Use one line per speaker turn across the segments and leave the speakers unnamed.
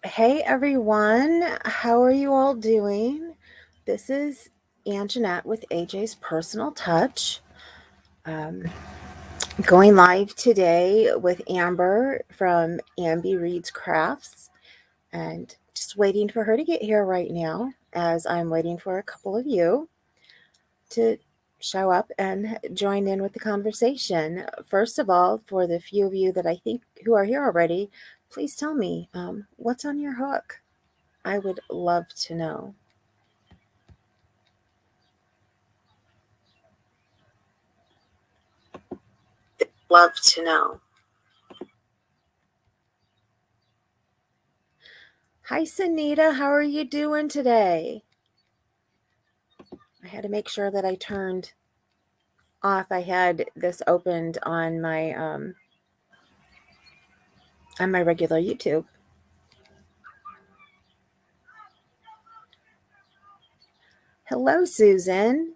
Hey everyone, how are you all doing? This is Anjanette with AJ's Personal Touch. Going live today with Amber from Ambiekraftsreads, and just waiting for her to get here right now as I'm waiting for a couple of you to show up and join in with the conversation. First of all, for the few of you that I think who are here already, please tell me what's on your hook. I would love to know. Love to know. Hi, Sunita. How are you doing today? I had to make sure that I turned off. I had this opened on my regular YouTube. Hello, Susan.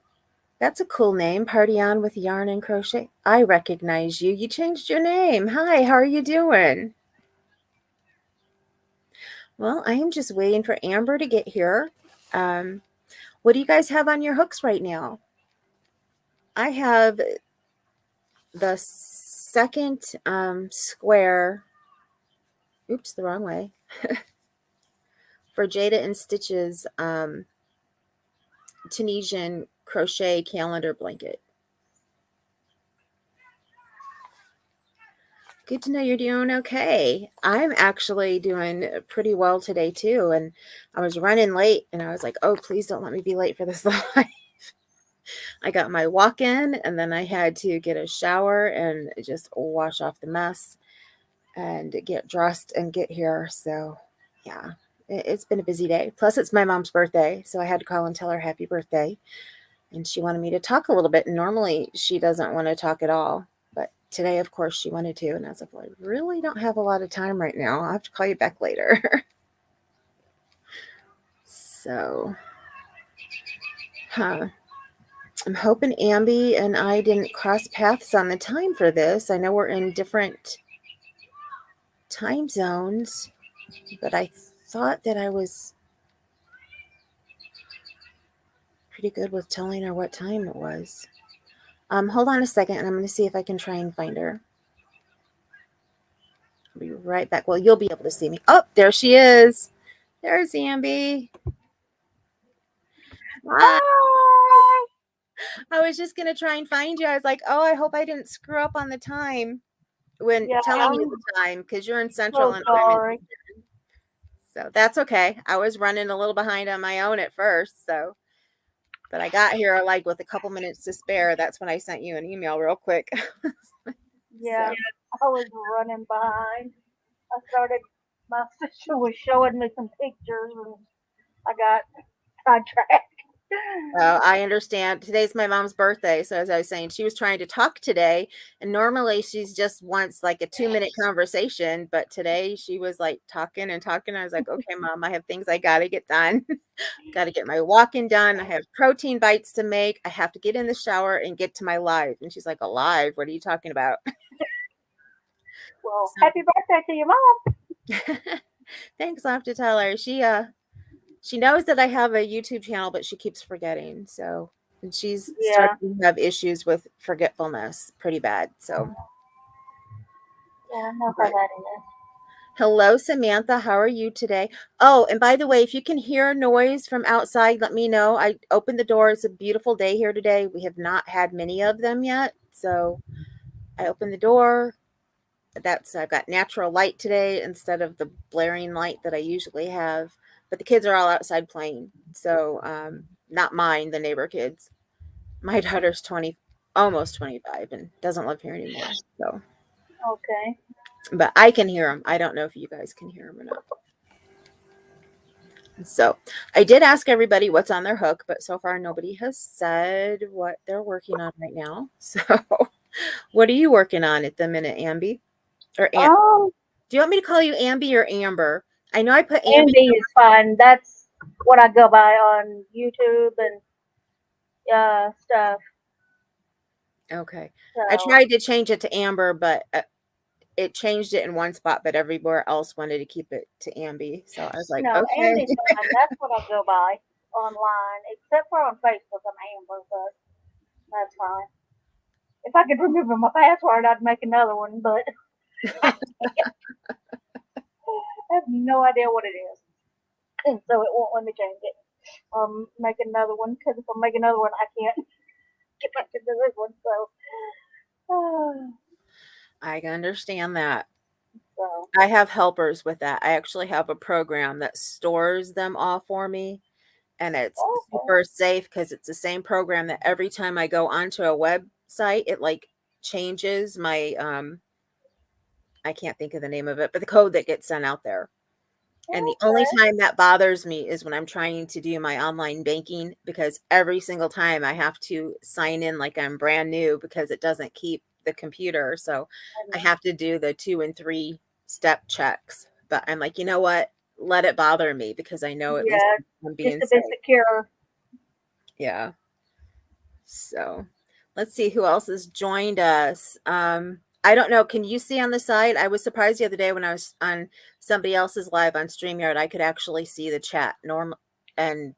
That's a cool name. Party on with yarn and crochet. I recognize you. You changed your name. Hi, how are you doing? Well, I am just waiting for Amber to get here. What do you guys have on your hooks right now? I have the second square. Oops, the wrong way. For Jada and Stitch's Tunisian crochet calendar blanket. Good to know you're doing okay. I'm actually doing pretty well today too. And I was running late and I was like, oh, please don't let me be late for this live. I got my walk in and then I had to get a shower and just wash off the mess and get dressed and get here. So yeah, it's been a busy day. Plus it's my mom's birthday. So I had to call and tell her happy birthday. And she wanted me to talk a little bit. And normally she doesn't want to talk at all. But today, of course, she wanted to. And I was like, well, I really don't have a lot of time right now. I'll have to call you back later. So, I'm hoping Ambie and I didn't cross paths on the time for this. I know we're in different time zones, but I thought that I was pretty good with telling her what time it was. Hold on a second, and I'm going to see if I can try and find her. I'll be right back. Well, you'll be able to see me. Oh, there she is. There's Ambie. Hi. I was just going to try and find you. I was like, oh, I hope I didn't screw up on the time when telling you the time because you're in Central and I'm in Eastern. So that's okay. I was running a little behind on my own at first. So, but I got here like with a couple minutes to spare. That's when I sent you an email real quick.
Yeah, I was running behind. My sister was showing me some pictures and I got sidetracked.
I understand. Today's my mom's birthday. So as I was saying, she was trying to talk today. And normally she's just wants like a 2-minute conversation. But today she was like talking and talking. I was like, okay, Mom, I have things I got to get done. Got to get my walking done. I have protein bites to make. I have to get in the shower and get to my live. And she's like, alive? What are you talking about?
Well, happy birthday to your mom.
Thanks. I'll have to tell her. She knows that I have a YouTube channel, but she keeps forgetting. So, and she's starting to have issues with forgetfulness pretty bad. So,
yeah, I know how that is.
Hello, Samantha. How are you today? Oh, and by the way, if you can hear noise from outside, let me know. I opened the door. It's a beautiful day here today. We have not had many of them yet. So, I opened the door. I've got natural light today instead of the blaring light that I usually have. But the kids are all outside playing. So, not mine, the neighbor kids. My daughter's 20, almost 25, and doesn't live here anymore. So,
Okay.
but I can hear them. I don't know if you guys can hear them or not. So, I did ask everybody what's on their hook, but so far nobody has said what they're working on right now. So, what are you working on at the minute, Ambie? Or do you want me to call you Ambie or Amber? I know I put Ambie.
Ambie is fine. That's what I go by on YouTube and stuff.
Okay.
So.
I tried to change it to Amber, but it changed it in one spot, but everywhere else wanted to keep it to Ambie. So I was like,
No,
okay.
Andy's fine. That's what I go by online, except for on Facebook. I'm Amber, but that's fine. If I could remember my password, I'd make another one, but I have no idea what it is, and so it won't let me change it. Make another one because if I make another one, I can't get back into this one. So,
I can understand that.
so
I have helpers with that. I actually have a program that stores them all for me, and it's
okay,
super safe because it's the same program that every time I go onto a website, it like changes my I can't think of the name of it, but the code that gets sent out there. And the only
okay,
time that bothers me is when I'm trying to do my online banking because every single time I have to sign in like I'm brand new because it doesn't keep the computer. So I have to do the 2 and 3 step checks. But I'm like, you know what? Let it bother me because I know at least
yeah,
I'm
just
being
to be
safe.
secure.
Yeah. So let's see who else has joined us. I don't know. Can you see on the side? I was surprised the other day when I was on somebody else's live on StreamYard, I could actually see the chat and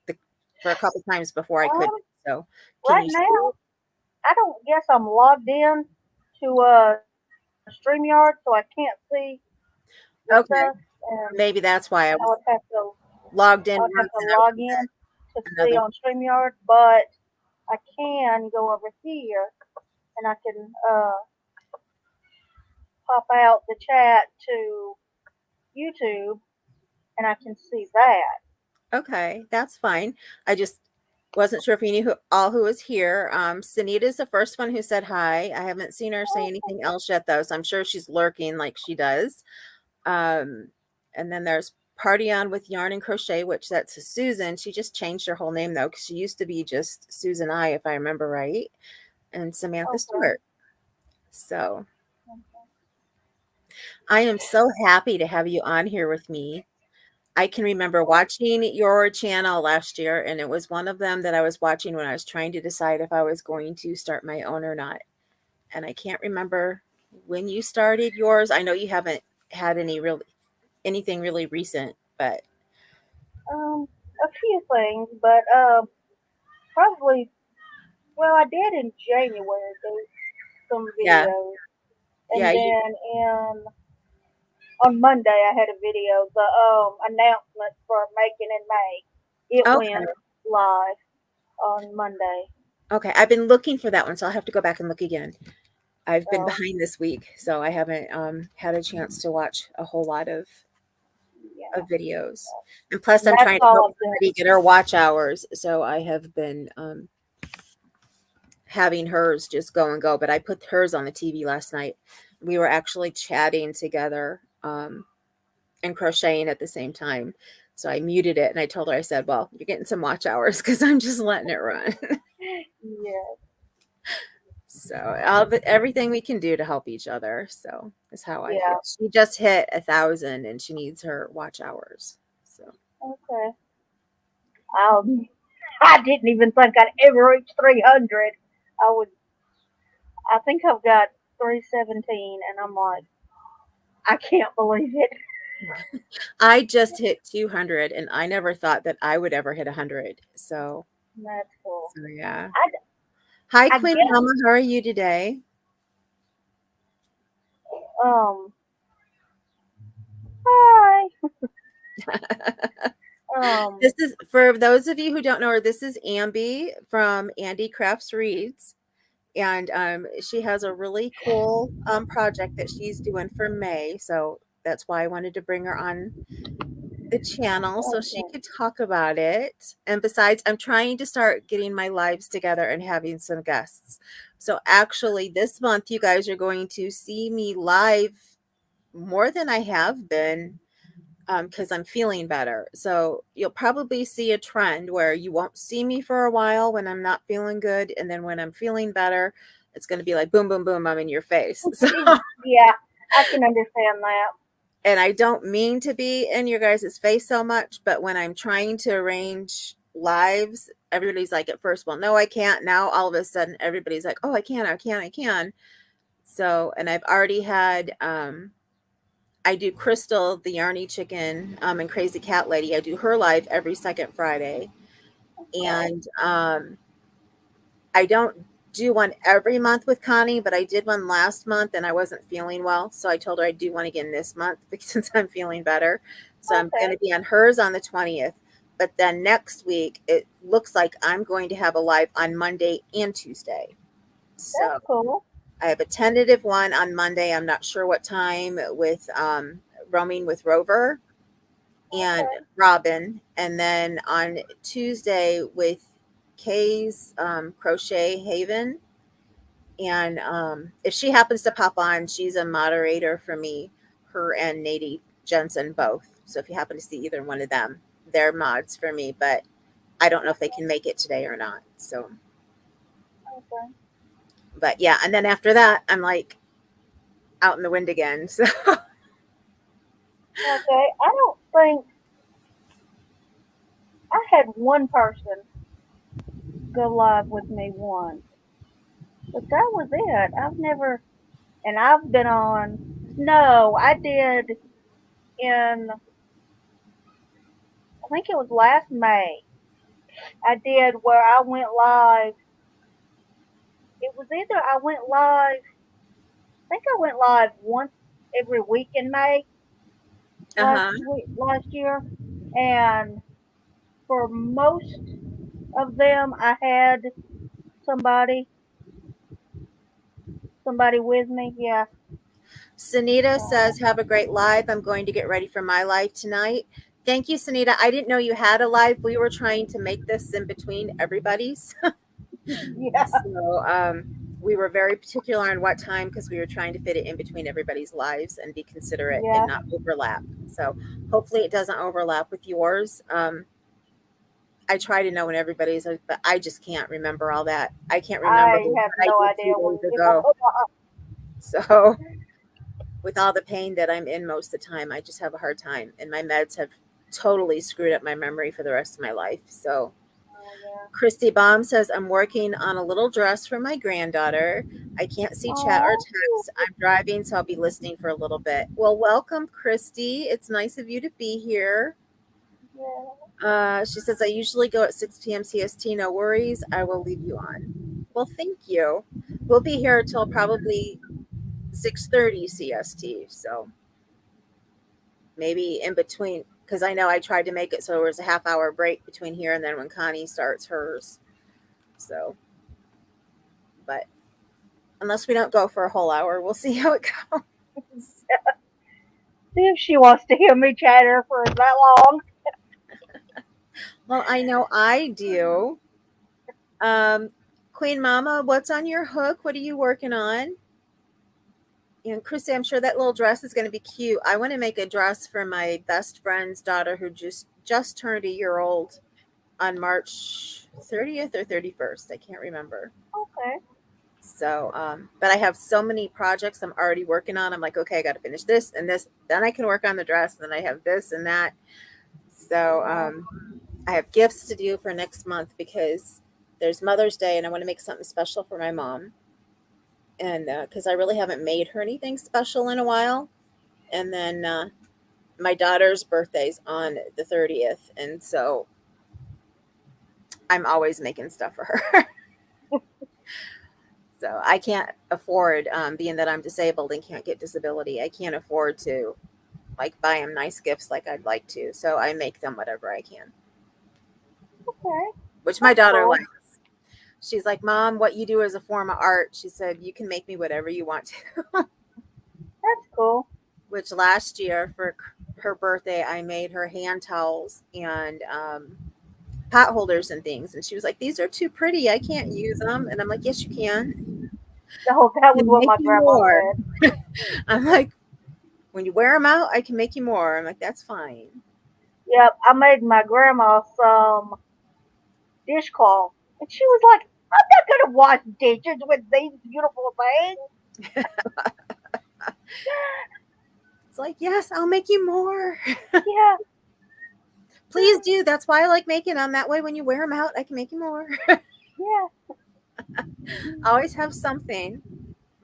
the, for a couple times before I could.
Um,
So can
right
you see
now,
it?
I don't guess I'm logged in to StreamYard, so I can't see the
Okay.
stuff, and
Maybe that's why I
I
was
would have to
logged in
I would have
once
to
and I
log
was
in to
at
see
another.
on StreamYard, but I can go over here and I can pop out the chat to YouTube and I can see that.
Okay, that's fine. I just wasn't sure if you knew who was here. Sunita is the first one who said hi. I haven't seen her say
Okay.
anything else yet, though, so I'm sure she's lurking like she does. Um, and then there's Party On with Yarn and Crochet, which that's Susan. She just changed her whole name though, because she used to be just Susan I, if I remember right, and Samantha
Okay.
Stewart. So I am so happy to have you on here with me. I can remember watching your channel last year, and it was one of them that I was watching when I was trying to decide if I was going to start my own or not. And I can't remember when you started yours. I know you haven't had anything really recent, but
A few things, but probably well I did in January do some
yeah,
videos
yeah,
and then in on Monday I had a video, the announcement for Making in May. It
okay,
went live on Monday.
okay. I've been looking for that one, so I'll have to go back and look again. I've been
So
behind this week, so I haven't had a chance to watch a whole lot
yeah.
of videos. And plus,
And
I'm
that's
trying to
all
help
I've done.
somebody get her watch hours, so I have been having hers just go and go. But I put hers on the TV last night. We were actually chatting together and crocheting at the same time. So I muted it and I told her, I said, well, you're getting some watch hours because I'm just letting it run.
Yeah.
So everything we can do to help each other. So is how I feel.
Yeah.
She just hit 1,000 and she needs her watch hours. So
Okay. Um, I didn't even think I'd ever reach 300. I would. I think I've got 317, and I'm like, I can't believe it.
I just hit 200 and I never thought that I would ever hit 100.
That's cool.
So yeah.
I,
Hi,
I
Queen
guess.
Mama. How are you today?
Um. Hi. Um.
This is for those of you who don't know her. This is Ambie from Ambiekraftsreads, and she has a really cool project that she's doing for May. So that's why I wanted to bring her on the channel so she
Okay.
could talk about it. And besides, I'm trying to start getting my lives together and having some guests. So actually, this month you guys are going to see me live more than I have been because I'm feeling better. So you'll probably see a trend where you won't see me for a while when I'm not feeling good. And then when I'm feeling better, it's going to be like boom, boom, boom, I'm in your face. So,
Yeah, I can understand that.
and I don't mean to be in your guys' face so much, but when I'm trying to arrange lives, everybody's like at first, well, no, I can't. Now all of a sudden, everybody's like, oh, I can, I can, I can. So, and I've already had, I do Crystal, the Yarny Chicken, and Crazy Cat Lady. I do her live every second Friday.
Okay.
And I don't do one every month with Connie, but I did one last month and I wasn't feeling well. So I told her I'd do one again this month because since I'm feeling better. So I'm going
Okay.
to be on hers on the 20th. But then next week, it looks like I'm going to have a live on Monday and Tuesday.
That's
So
cool.
I have a tentative one on Monday. I'm not sure what time with Roaming with Rover and
Okay.
Robin. And then on Tuesday with Kay's Crochet Haven. And if she happens to pop on, she's a moderator for me, her and Nadie Jensen both. So if you happen to see either one of them, they're mods for me, but I don't know if they can make it today or not. So,
Okay.
but yeah. And then after that, I'm like out in the wind again. So,
Okay. I don't think I had one person go live with me once, but that was it. I've never, and I've been on. No, I did in. I think it was last May. I did where I went live. It was either I went live. I think I went live once every week in May
uh-huh.
last year, and for most of them, I had somebody somebody with me. Yeah.
Sunita
So
says, have a great live. I'm going to get ready for my live tonight. Thank you, Sunita. I didn't know you had a live. We were trying to make this in between everybody's.
yeah,
So we were very particular on what time because we were trying to fit it in between everybody's lives and be considerate and
yeah.
not overlap. So hopefully it doesn't overlap with yours. I try to know when everybody's, but I just can't remember all that. I can't remember
I
what
have
I
no
did
idea
2 days
if I
ago.
put my.
So with all the pain that I'm in most of the time, I just have a hard time. And my meds have totally screwed up my memory for the rest of my life. So
Oh yeah.
Christy Baum says, I'm working on a little dress for my granddaughter. I can't see chat or
Oh.
text. I'm driving, so I'll be listening for a little bit. Well, welcome, Christy. It's nice of you to be here.
Yeah.
She says, I usually go at 6 p.m. CST. No worries. I will leave you on. Well, thank you. We'll be here until probably 6:30 CST. So maybe in between, because I know I tried to make it so there was a half hour break between here and then when Connie starts hers. So, but unless we don't go for a whole hour, we'll see how it goes.
See if she wants to hear me chatter for that long.
Well, I know I do. Um, Queen Mama, what's on your hook? What are you working on? And Chrissy, I'm sure that little dress is going to be cute. I want to make a dress for my best friend's daughter who just turned a year old on March 30th or 31st. I can't remember.
Okay.
So, but I have so many projects I'm already working on. I'm like, okay, I got to finish this and this. Then I can work on the dress. And then I have this and that. So,
Yeah.
I have gifts to do for next month because there's Mother's Day and I want to make something special for my mom. And because I really haven't made her anything special in a while. And then my daughter's birthday's on the 30th. And so I'm always making stuff for her. So I can't afford, being that I'm disabled and can't get disability, I can't afford to like buy them nice gifts like I'd like to. So I make them whatever I can,
Okay.
which my
That's
daughter
cool.
likes. She's like, Mom, what you do is a form of art. She said, you can make me whatever you want to.
That's cool.
Which last year for her birthday, I made her hand towels and pot holders and things. And she was like, these are too pretty. I can't use them. And I'm like, yes, you can.
Oh, that was
You
what
make
my
you
grandma
more.
said.
I'm like, when you wear them out, I can make you more. I'm like, that's fine.
Yep. I made my grandma some dishcloth, and she was like, "I'm not gonna wash dishes with these beautiful things."
It's like, yes, I'll make you more.
Yeah.
Please do. That's why I like making them. That way, when you wear them out, I can make you more.
Yeah.
I always have something.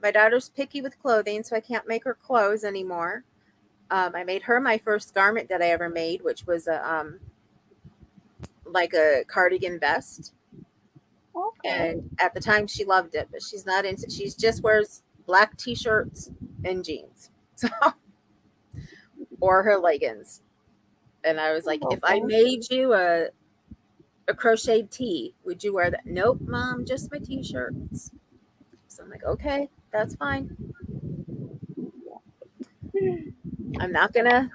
My daughter's picky with clothing, so I can't make her clothes anymore. I made her my first garment that I ever made, which was a like a cardigan vest.
Okay.
And at the time, she loved it, but she's not into. She just wears black t-shirts and jeans, so or her leggings. And I was like, if I
Okay.
made you a crocheted tee, would you wear that? Nope, mom, just my t-shirts. So I'm like, okay, that's fine. I'm not gonna,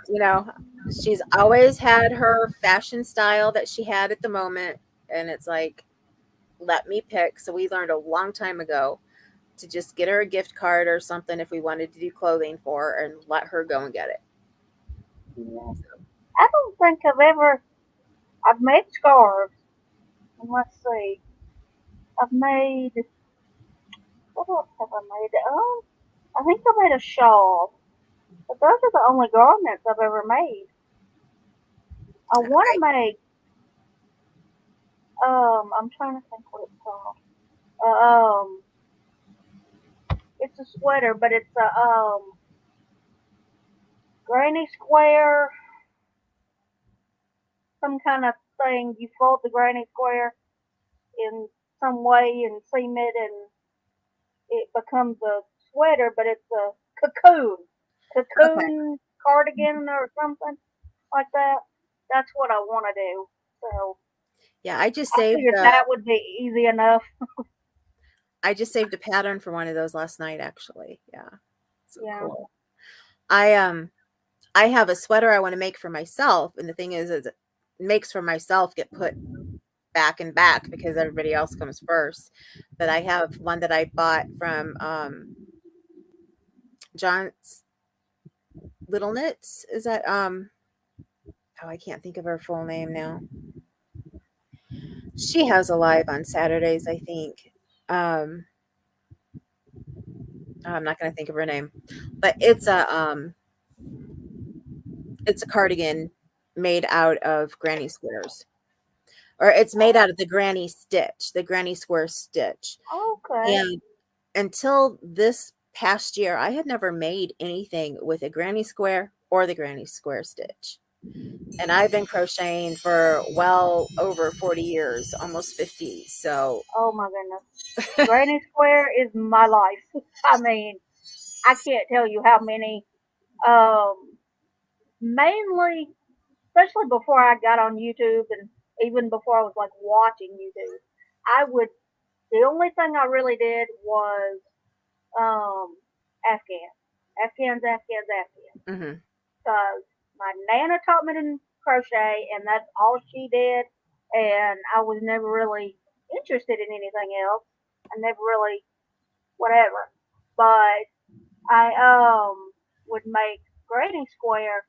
she's always had her fashion style that she had at the moment. And it's like, let me pick. So we learned a long time ago to just get her a gift card or something if we wanted to do clothing for her and let her go and get it.
Yeah. I don't think I've made scarves. And let's see. I've made, what else have I made? Oh, I think I made a shawl. But those are the only garments I've ever made. I want
I,
to make, I'm trying to think what it's called. It's a sweater, but it's a, granny square, some kind of thing. You fold the granny square in some way and seam it, and it becomes a sweater, but it's a cocoon,
okay.
cocoon cardigan or something like that. That's what I want to do. So
Yeah, I just
I
saved
figured that would be easy enough.
a pattern for one of those last night actually. Yeah. So
Yeah.
cool. I I have a sweater I want to make for myself, and the thing is it makes for myself get put back and back because everybody else comes first. But I have one that I bought from John's Little Knits. Is that oh, I can't think of her full name now. She has a live on Saturdays, I think. Um I'm not going to think of her name. But it's a cardigan made out of granny squares. Or it's made
Oh,
out of the granny square stitch.
okay.
And until this past year, I had never made anything with a granny square or the granny square stitch. And I've been crocheting for well over 40 years, almost 50. So,
Oh my goodness. Granny Square is my life. I mean, I can't tell you how many. Um, Mainly, especially before I got on YouTube, and even before I was like watching YouTube, I would. The only thing I really did was um Afghans, Afghans.
mhm.
Because my nana taught me to crochet, and that's all she did, and I was never really interested in anything else. I never really whatever. But I would make granny square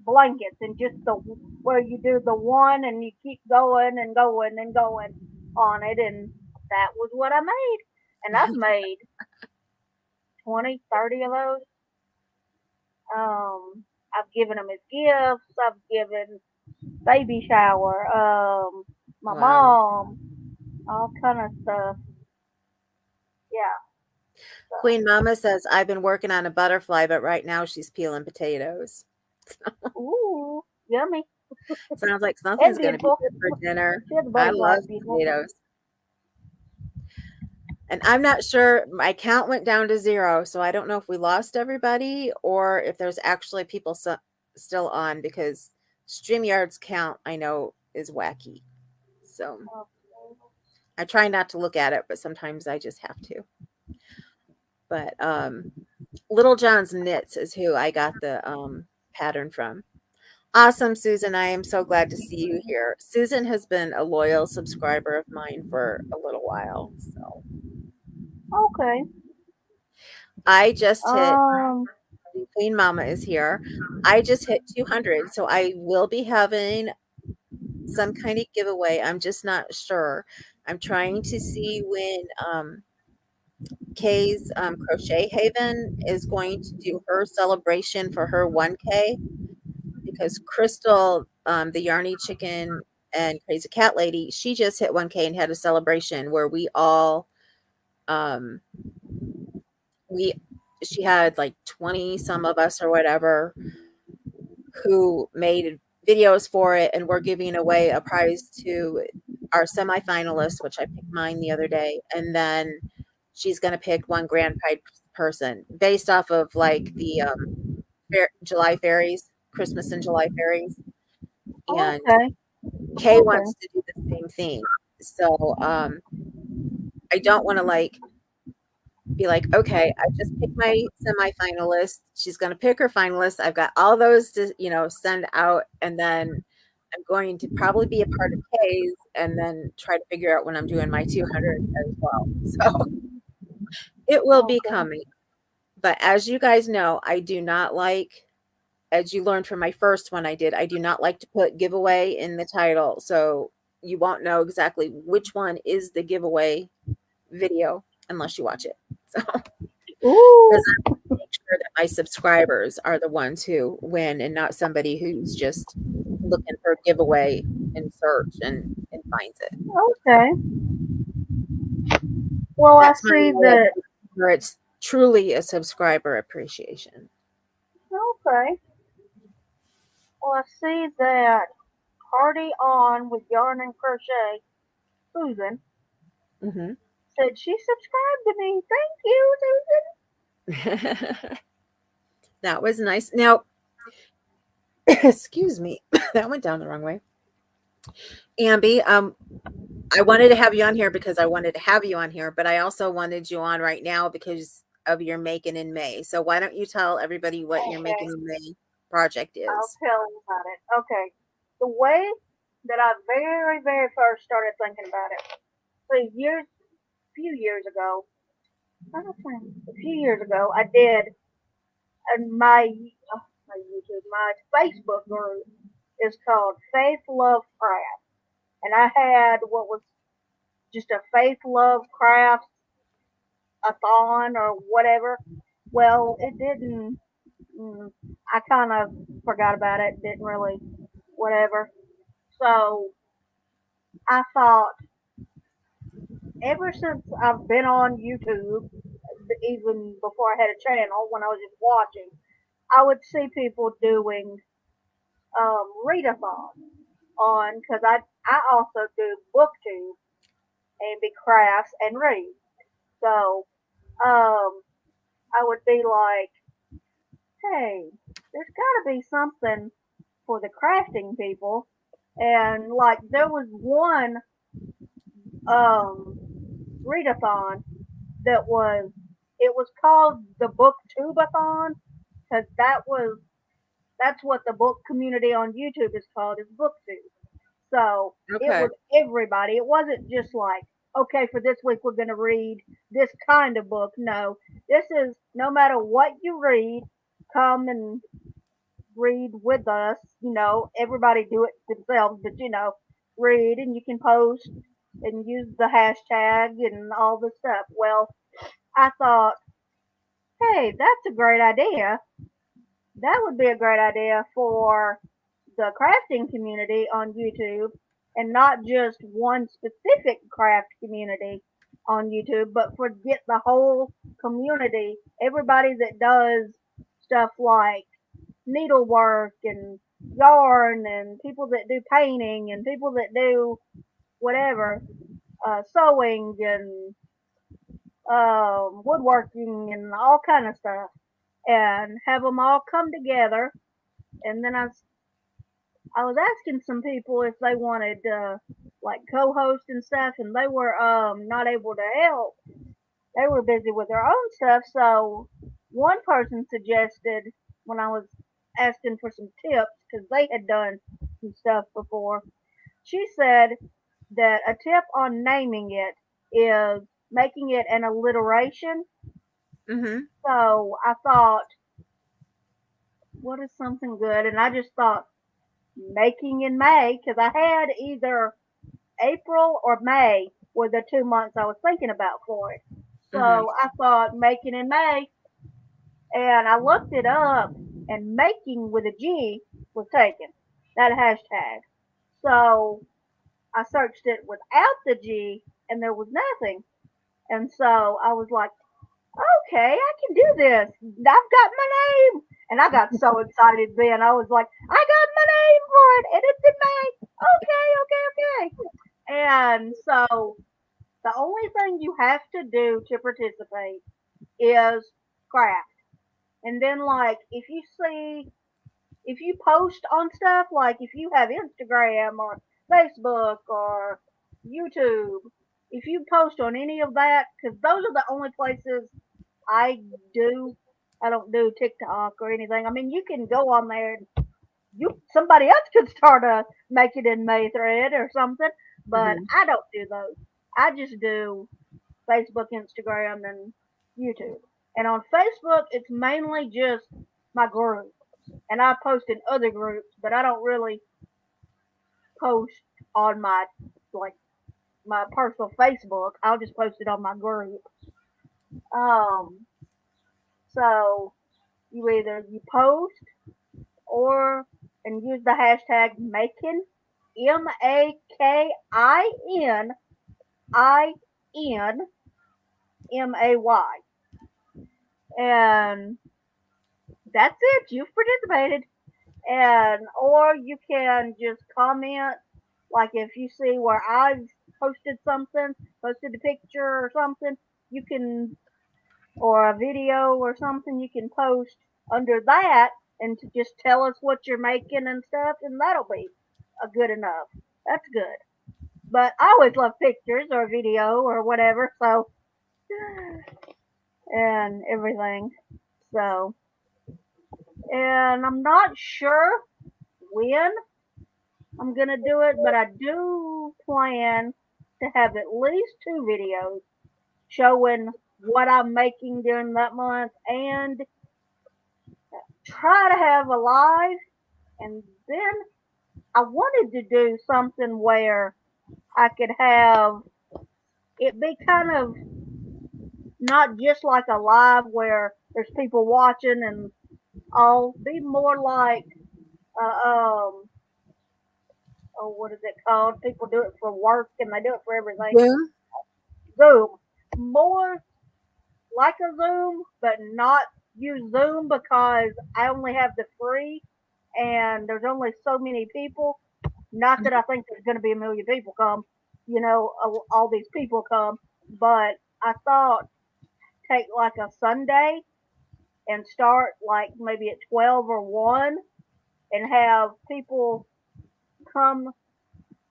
blankets and just the where you do the one and you keep going and going and going on it, and that was what I made. And I've made 20, 30 of those. I've given them as gifts. I've given baby shower. My
Wow.
mom, all kind of stuff. Yeah.
Queen Mama says, I've been working on a butterfly, but right now she's peeling potatoes.
Ooh, yummy
Sounds like something's
and
going to be
beautiful.
good for dinner.
She had the
I
butterflies
love
beautiful.
potatoes. And I'm not sure, my count went down to 0, so I don't know if we lost everybody or if there's actually people still on because StreamYard's count, I know, is wacky. So I try not to look at it, but sometimes I just have to. But Little John's Knits is who I got the pattern from. Awesome, Susan. I am so glad to see you here. Susan has been a loyal subscriber of mine for a little while. So
Okay.
I just hit
Um.
Queen Mama is here. I just hit 200, so I will be having some kind of giveaway. I'm just not sure. I'm trying to see when Kay's Crochet Haven is going to do her celebration for her 1K because Crystal, the Yarny Chicken and Crazy Cat Lady, she just hit 1K and had a celebration where we all um, we she had like 20 some of us or whatever who made videos for it, and we're giving away a prize to our semifinalists, which I picked mine the other day, and then she's going to pick one grand prize person based off of like the July fairies, Christmas and July fairies, and
Okay.
Kay
Okay.
wants to do the same thing. So I don't want to like be like, okay, I just picked my semifinalist. She's going to pick her finalist. I've got all those to, send out. And then I'm going to probably be a part of K's and then try to figure out when I'm doing my 200 as well. So it will be
Okay.
coming. But as you guys know, I do not like, as you learned from my first one I did, I do not like to put giveaway in the title. So you won't know exactly which one is the giveaway video unless you watch it. So, because
Ooh.
make sure that my subscribers are the ones who win and not somebody who's just looking for a giveaway in search and finds it.
Okay. Well, I
That's my
see
way of
that.
where it's truly a subscriber appreciation.
Okay. Well, I see that Party On with Yarn and Crochet, Susan,
Hmm.
said she subscribed to me. Thank you, Susan.
That was nice. Now, excuse me, that went down the wrong way. Ambi, I wanted to have you on here because I wanted to have you on here, but I also wanted you on right now because of your Making in May. So why don't you tell everybody what your
Okay.
Making in May project
I'll
is?
tell you about it. Okay. The way that I very, very first started thinking about it, so few years ago, I don't think, a few years ago, I did, and my YouTube, my Facebook group is called Faith Love Craft, and I had what was just a Faith Love Craft a thon or whatever. Well, it didn't. I kind of forgot about it. Didn't really whatever. So I thought ever since I've been on YouTube, even before I had a channel, when I was just watching, I would see people doing readathon on because I also do booktube and be crafts and read. So I would be like, hey, there's got to be something for the crafting people. And like there was one um, readathon that was it was called the booktubeathon because that's what the book community on YouTube is called is booktube. So it
Okay.
was everybody. It wasn't just like, okay, for this week we're going to read this kind of book. No, this is no matter what you read, come and read with us. Everybody do it themselves, but read and you can post and use the hashtag and all the stuff. Well, I thought, hey, that's a great idea. That would be a great idea for the crafting community on YouTube and not just one specific craft community on YouTube, but for get the whole community, everybody that does stuff like needlework and yarn and people that do painting and people that do whatever, sewing and woodworking and all kind of stuff and have them all come together. And then I was asking some people if they wanted like co-host and stuff, and they were not able to help. They were busy with their own stuff. So one person suggested when I was asking for some tips because they had done some stuff before. She said that a tip on naming it is making it an alliteration.
Mm-hmm.
So I thought, what is something good? And I just thought making in May because I had either April or May were the 2 months I was thinking about for it. So
Mm-hmm.
I thought making in May, and I looked it up, and making with a G was taken, that hashtag. So I searched it without the G, and there was nothing. And so I was like, okay, I can do this. I've got my name. And I got so excited then. I was like, I got my name for it, and it's in my, okay, okay, okay. And so the only thing you have to do to participate is craft. And then, like, if you post on stuff, like if you have Instagram or Facebook or YouTube, if you post on any of that, because those are the only places I do. I don't do TikTok or anything. I mean, you can go on there and somebody else could start a make it in May thread or something, but
Mhm.
I don't do those. I just do Facebook, Instagram, and YouTube. And on Facebook, it's mainly just my group, and I post in other groups, but I don't really post on my like my personal Facebook. I'll just post it on my group. Um, so you post or and use the hashtag making MAKININMAY, and that's it. You've participated. And or you can just comment, like if you see where I've posted something, posted a picture or something, you can, or a video or something, you can post under that and to just tell us what you're making and stuff, and that'll be a good enough. That's good. But I always love pictures or video or whatever, so and everything. So, and I'm not sure when I'm gonna do it, but I do plan to have at least two videos showing what I'm making during that month and try to have a live. And then I wanted to do something where I could have it be kind of not just like a live where there's people watching and I'll be more like oh, what is it called? People do it for work and they do it for everything.
Zoom?
Zoom. More like a Zoom, but not use Zoom because I only have the free and there's only so many people. Not that I think there's going to be a million people come, all these people come, but I thought take like a Sunday and start like maybe at 12 or 1 and have people come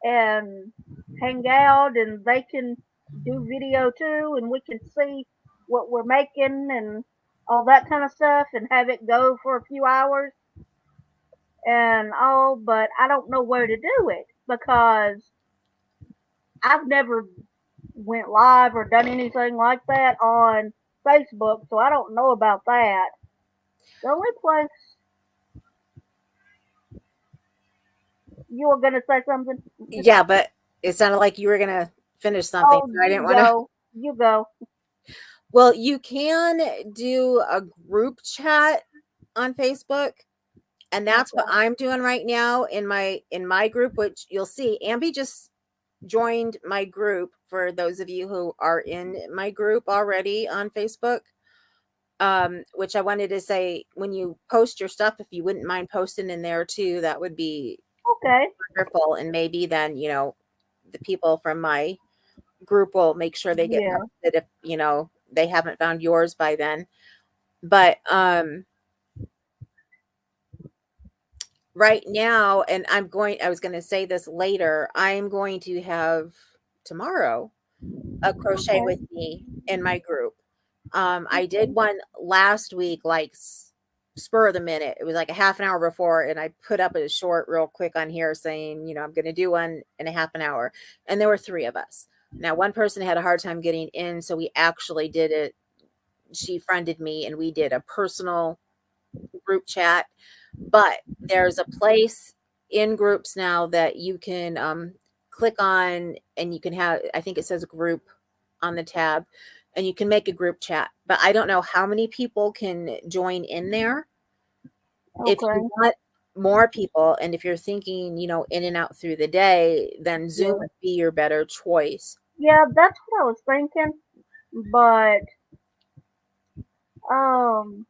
and hang out and they can do video too and we can see what we're making and all that kind of stuff and have it go for a few hours and all, but I don't know where to do it because I've never went live or done anything like that on Facebook, so I don't know about that. The only place you were gonna say something?
Yeah, but it sounded like you were gonna finish something,
Oh,
so I didn't
you
want to.
go. You go.
Well, you can do a group chat on Facebook, and that's what
Okay.
I'm doing right now in my group, which you'll see. Ambi just joined my group for those of you who are in my group already on Facebook. Which I wanted to say when you post your stuff, if you wouldn't mind posting in there too, that would be
Okay.
wonderful. And maybe then, the people from my group will make sure they get
Yeah.
posted if, they haven't found yours by then. But right now, and I was going to say this later, I'm going to have tomorrow a crochet with
Okay.
me in my group. I did
Okay.
one last week, like spur of the minute. It was like a half an hour before, and I put up a short real quick on here saying, I'm going to do one in a half an hour. And there were three of us. Now, one person had a hard time getting in, so we actually did it. She friended me, and we did a personal group chat. But there's a place in groups now that you can click on, and you can have, I think it says group on the tab, and you can make a group chat. But I don't know how many people can join in there. If you
Okay.
want more people, and if you're thinking, in and out through the day, then Zoom
Yeah.
would be your better choice.
Yeah, that's what I was thinking. But Um,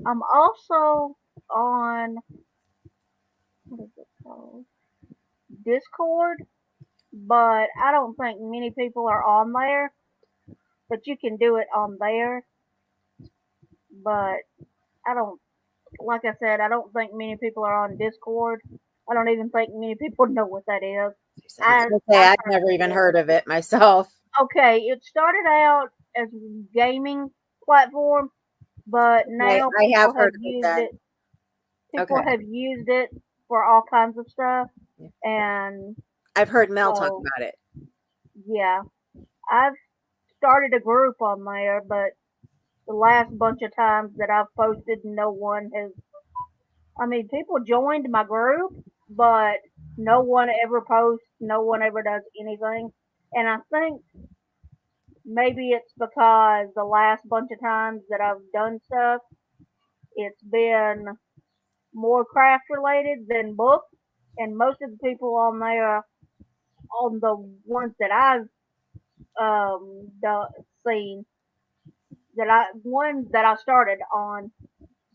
I'm also on what is it called? Discord, but I don't think many people are on there. But you can do it on there. But I don't, like I said, I don't think many people are on Discord. I don't even think many people know what that is.
I was gonna say
I've
I've
heard
never
of
even
it.
heard of it myself.
Okay, it started out as a gaming platform, but now
I have heard of it then.
people
Okay.
have used it for all kinds of stuff.
Yeah.
And
I've heard Mel talk
so,
about it.
yeah, I've started a group on there, but the last bunch of times that I've posted, no one has. I mean, people joined my group, but no one ever posts, no one ever does anything. And I think maybe it's because the last bunch of times that I've done stuff, it's been more craft related than books. And most of the people on there, on the ones that I've seen, one that I started on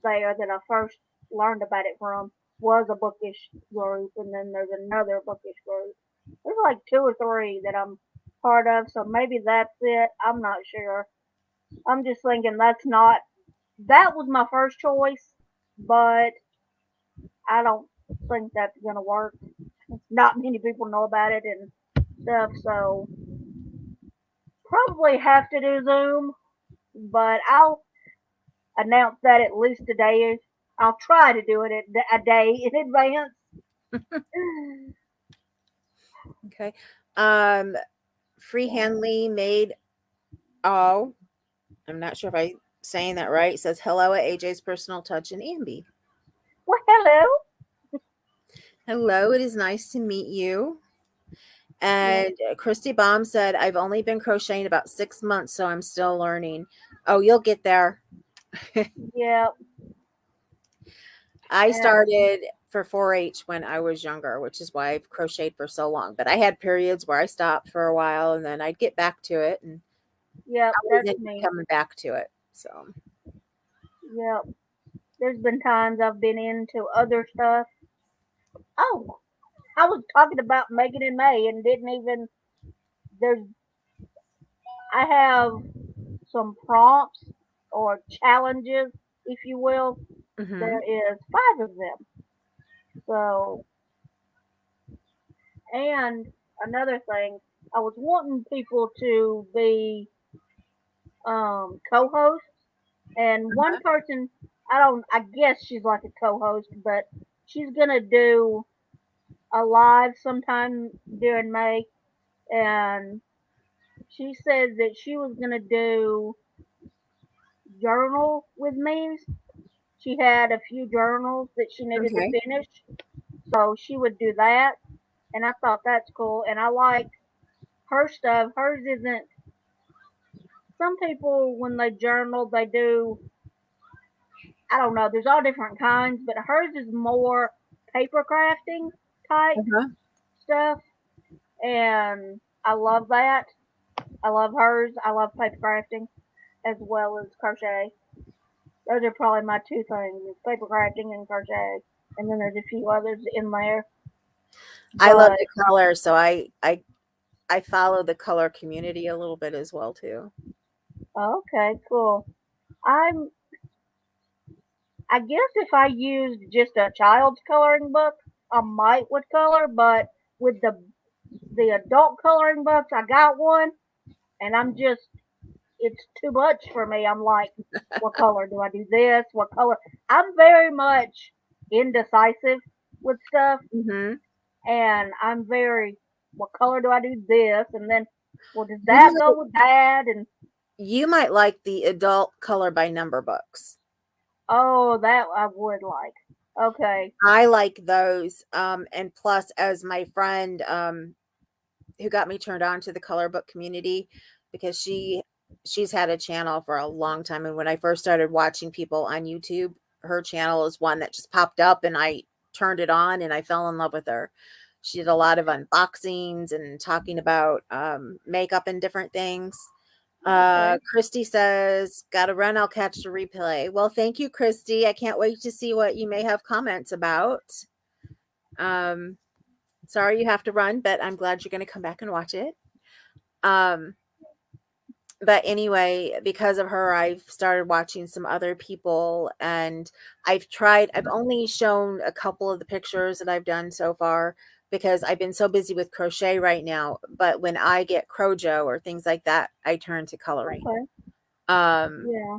there that I first learned about it from was a bookish group, and then there's another bookish group. There's like two or three that I'm part of, so maybe that's it. I'm not sure. I'm just thinking that was my first choice, but I don't think that's gonna work. Not many people know about it and stuff, so probably have to do Zoom, but I'll announce that at least a day. I'll try to do it a day in advance.
Okay. Freehandly made oh, I'm not sure if I'm saying that right. It says hello at AJ's Personal Touch and Ambie.
Well, hello.
Hello, it is nice to meet you.
Yeah,
And Christy Baum said, I've only been crocheting about 6 months, so I'm still learning. Oh, you'll get there.
yeah,
I
and
started for 4-H when I was younger, which is why I've crocheted for so long. But I had periods where I stopped for a while and then I'd get back to it. And
yep,
I always
that's
ended
me.
up coming back to it. So,
Yep. There's been times I've been into other stuff. Oh, I was talking about Megan and May and didn't even. There's. I have some prompts or challenges, if you will.
hmm
There is five of them. So, and another thing, I was wanting people to be co-hosts, and one person, I guess she's like a co-host, but she's gonna do a live sometime during May, and she said that she was gonna do journal with me. She had a few journals that she needed to
okay.
finish, so she would do that, and I thought that's cool, and I like her stuff. Hers isn't. Some people when they journal, they do. I don't know. There's all different kinds, but hers is more paper crafting type
Uh-huh.
stuff, and I love that. I love hers. I love paper crafting as well as crochet. Those are probably my two things: is paper crafting and crochet. And then there's a few others in there.
I love
But
the color, so I follow the color community a little bit as well too.
okay, cool. I'm. I guess if I used just a child's coloring book, I might would color. But with the adult coloring books, I got one, and I'm just it's too much for me. I'm like, what color do I do this? What color? I'm very much indecisive with stuff,
hmm
and I'm very, what color do I do this? And then, well, does
You
that
might
go with that? And
you might like the adult color by number books.
oh, that I would like. Okay,
I like those. And plus, as my friend who got me turned on to the color book community, because she's had a channel for a long time, and when I first started watching people on YouTube, her channel is one that just popped up, and I turned it on, and I fell in love with her. She did a lot of unboxings and talking about makeup and different things.
Okay.
Christy says, "Gotta run. I'll catch the replay." Well, thank you, Christy. I can't wait to see what you may have comments about. Um, Sorry you have to run, but I'm glad you're going to come back and watch it. Um, but anyway, because of her, I've started watching some other people, and I've only shown a couple of the pictures that I've done so far because I've been so busy with crochet right now. But when I get Crojo or things like that, I turn to coloring.
Okay.
Um,
Yeah.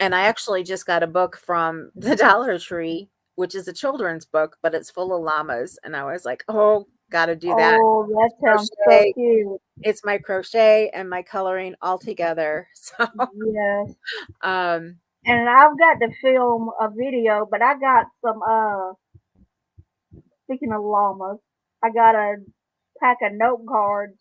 and I actually just got a book from the Dollar Tree, which is a children's book, but it's full of llamas. And I was like, oh, gotta do that.
Oh, that
It's
sounds so
crochet.
cute.
It's my crochet and my coloring all together. So,
Yes.
um,
And I've got to film a video, but I got some speaking of llamas, I got a pack of note cards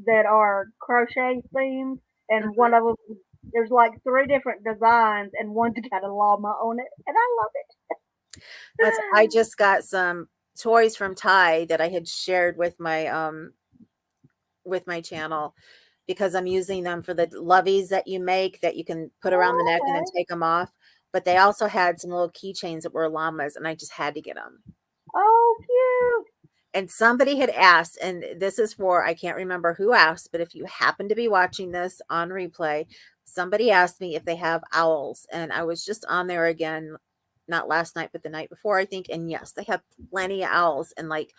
that are crochet themed, and one
mhm.
of them there's like three different designs, and one's got a llama on it, and I love
I
it.
just got some toys from Ty that I had shared with my channel because I'm using them for the loveys that you make that you can put around the
Oh,
neck and then
okay.
take them off. But they also had some little keychains that were llamas, and I just had to get them.
Oh, cute.
And somebody had asked, and this is for, I can't remember who asked, but if you happen to be watching this on replay, somebody asked me if they have owls. And I was just on there again, not last night, but the night before, I think. And yes, they have plenty of owls and like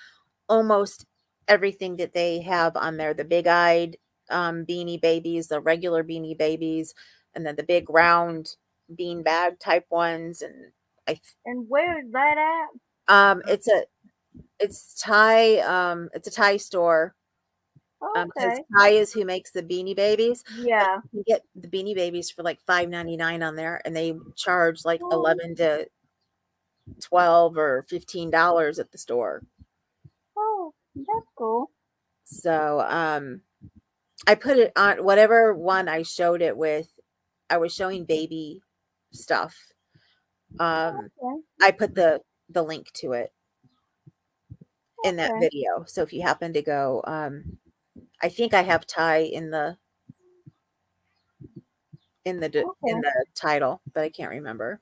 almost everything that they have on there, the big eyed beanie babies, the regular beanie babies, and then the big round bean bag type ones. And I,
And where is that at?
it's a, it's a Thai store. Because
Okay.
Thai is who makes the beanie babies, but
Yeah.
you can get the beanie babies for like $5.99 on there, and they charge like
Oh,
11 to 12 or $15 at the store.
oh, that's cool.
So I put it on whatever one I showed it with. I was showing baby stuff. Um,
Okay.
I put the link to it in that
Okay.
video. So if you happen to go, I think I have Thai in
Okay.
the title, but I can't remember.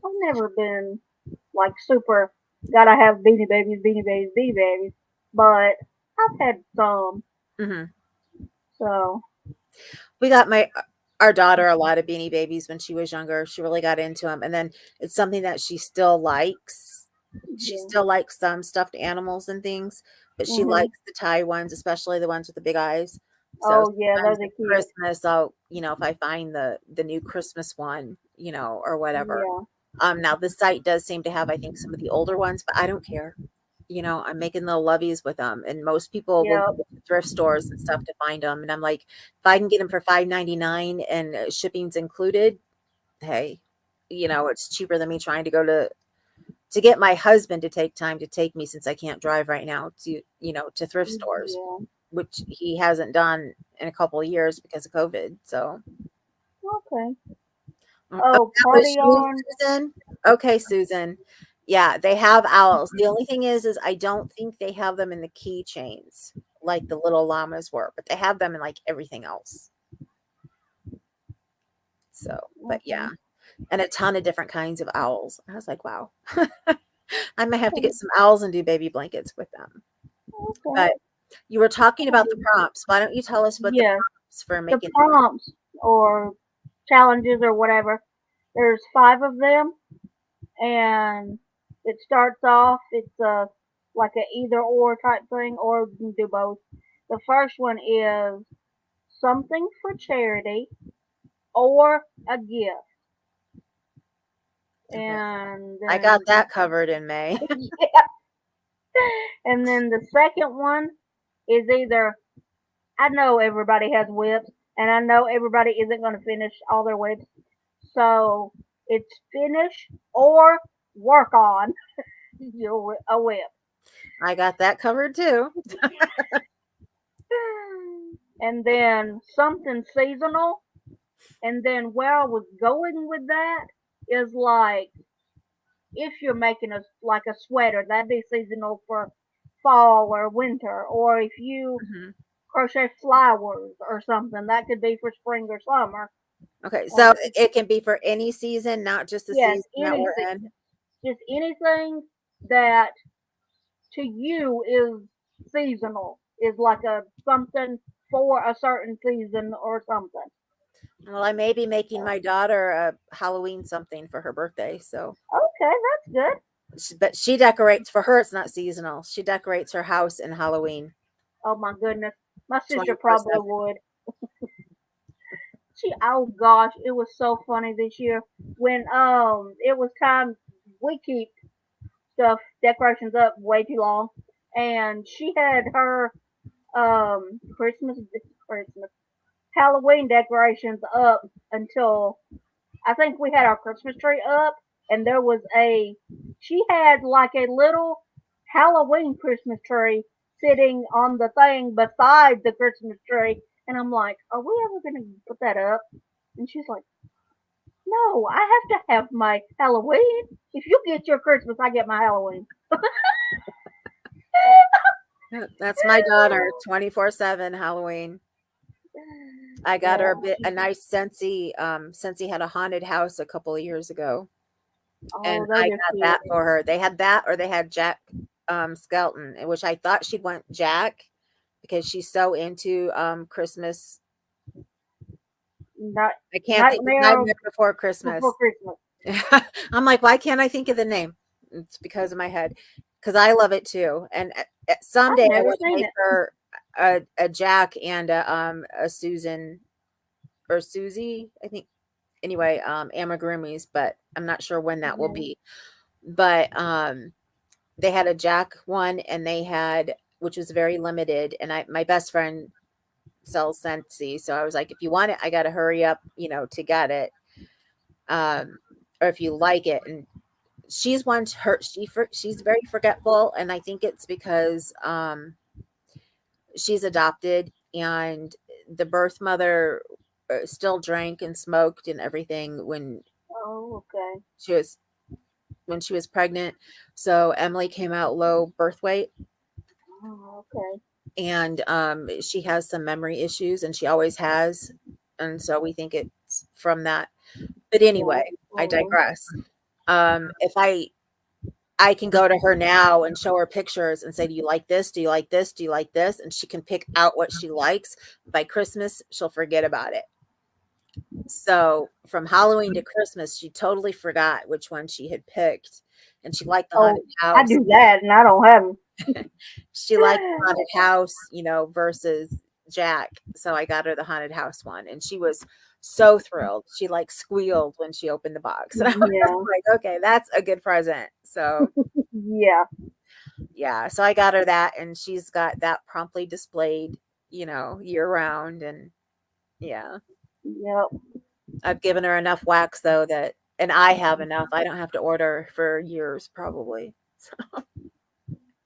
I've never been like super gotta have beanie babies, beanie babies. But I've had some,
Hmm.
so
We got my our daughter a lot of Beanie Babies when she was younger. She really got into them, and then it's something that she still likes. She
yeah.
still likes some stuffed animals and things, but she
Mhm.
likes the Thai ones, especially the ones with the big eyes. So
Oh yeah,
sometimes
those are
at
cute.
Christmas, I'll, if I find the new Christmas one, or whatever.
Yeah.
Now the site does seem to have, I think, some of the older ones, but I don't care. I'm making little loveys with them, and most people will
Yep.
go to thrift stores and stuff to find them. And I'm like, if I can get them for $5.99 and shipping's included, hey, it's cheaper than me trying to go to get my husband to take time to take me since I can't drive right now to thrift stores,
Yeah.
which he hasn't done in a couple of years because of COVID. So,
Okay.
oh,
Oh,
that was
party
you,
on.
Susan. Okay, Susan. Yeah, they have owls. The only thing is I don't think they have them in the keychains like the little llamas were, but they have them in like everything else. So, but yeah,
Okay.
and a ton of different kinds of owls. I was like, wow, I might have to get some owls and do baby blankets with them.
Okay.
But you were talking about the prompts. Why don't you tell us what the
Yeah.
prompts for
The
making?
prompts or challenges or whatever. There's 5 of them, and it starts off. It's a like a either or type thing, or you can do both. The first one is something for charity or a gift,
Okay,
and
I got
then
that covered in May.
yeah, and then the second one is either I know everybody has whips, and I know everybody isn't going to finish all their whips, so it's finish or work on a whip.
I got that covered too.
And then something seasonal. And then where I was going with that is like if you're making a like a sweater, that'd be seasonal for fall or winter. Or if you
Mhm.
crochet flowers or something. That could be for spring or summer.
Okay,
Or
so it can be for any season, not just the
yes,
season that we're in.
just anything that to you is seasonal, is like a something for a certain season or something.
Well, I may be making
So,
my daughter a Halloween something for her birthday, so
okay, that's good.
but she decorates for her, it's not seasonal. She decorates her house in Halloween
Oh my goodness, my sister probably
24/7.
would. Oh gosh, it was so funny this year when it was time. We keep stuff decorations up way too long, and she had her Christmas Halloween decorations up until I think we had our Christmas tree up, and there was she had like a little Halloween Christmas tree sitting on the thing beside the Christmas tree, and I'm like, are we ever gonna put that up? And she's like, no, I have to have my Halloween. If you get your Christmas, I get my Halloween.
Yeah, that's my daughter, 24/7 Halloween. I got her
Yeah.
a nice Scentsy. Scentsy had a haunted house a couple of years ago, and
Oh, those
I
are
got
cute.
that for her. They had that, or they had Jack Skelton, which I thought she'd want Jack because she's so into Christmas.
Not
I can't think of
Nightmare
Nightmare Before
Before
Christmas.
Christmas.
I'm like, why can't I think of the name? It's because of my head, because I love it too. And
I've
someday I
never
want to
seen
make
it.
her a Jack and a Susan or Susie, I think. Anyway, amigurumis, but I'm not sure when that will
Yeah.
be. But they had a Jack one, and they had, which was very limited. And my best friend sells Scentsy, so I was like, if you want it, I got to hurry up, to get it. Um, or if you like it, and she's one her she's very forgetful, and I think it's because she's adopted, and the birth mother still drank and smoked and everything
Oh, okay.
she was when she was pregnant. So Emily came out low birth weight,
Oh, okay.
and she has some memory issues, and she always has, and so we think it's from that. But
Yeah.
anyway, I
Oh,
digress. If I can go to her now and show her pictures and say, "Do you like this? Do you like this? Do you like this?" And she can pick out what she likes. By Christmas, she'll forget about it. So from Halloween to Christmas, she totally forgot which one she had picked, and she liked the
oh,
haunted
I
house.
do that, and I don't have them.
She liked the haunted house, versus Jack. So I got her the haunted house one, and she was so thrilled. She like squealed when she opened the box, and I was
Yeah.
like, "Okay, that's a good present." So
Yeah.
yeah, so I got her that, and she's got that promptly displayed, year round, and yeah.
Yep.
I've given her enough wax though and I have enough. I don't have to order for years probably. So,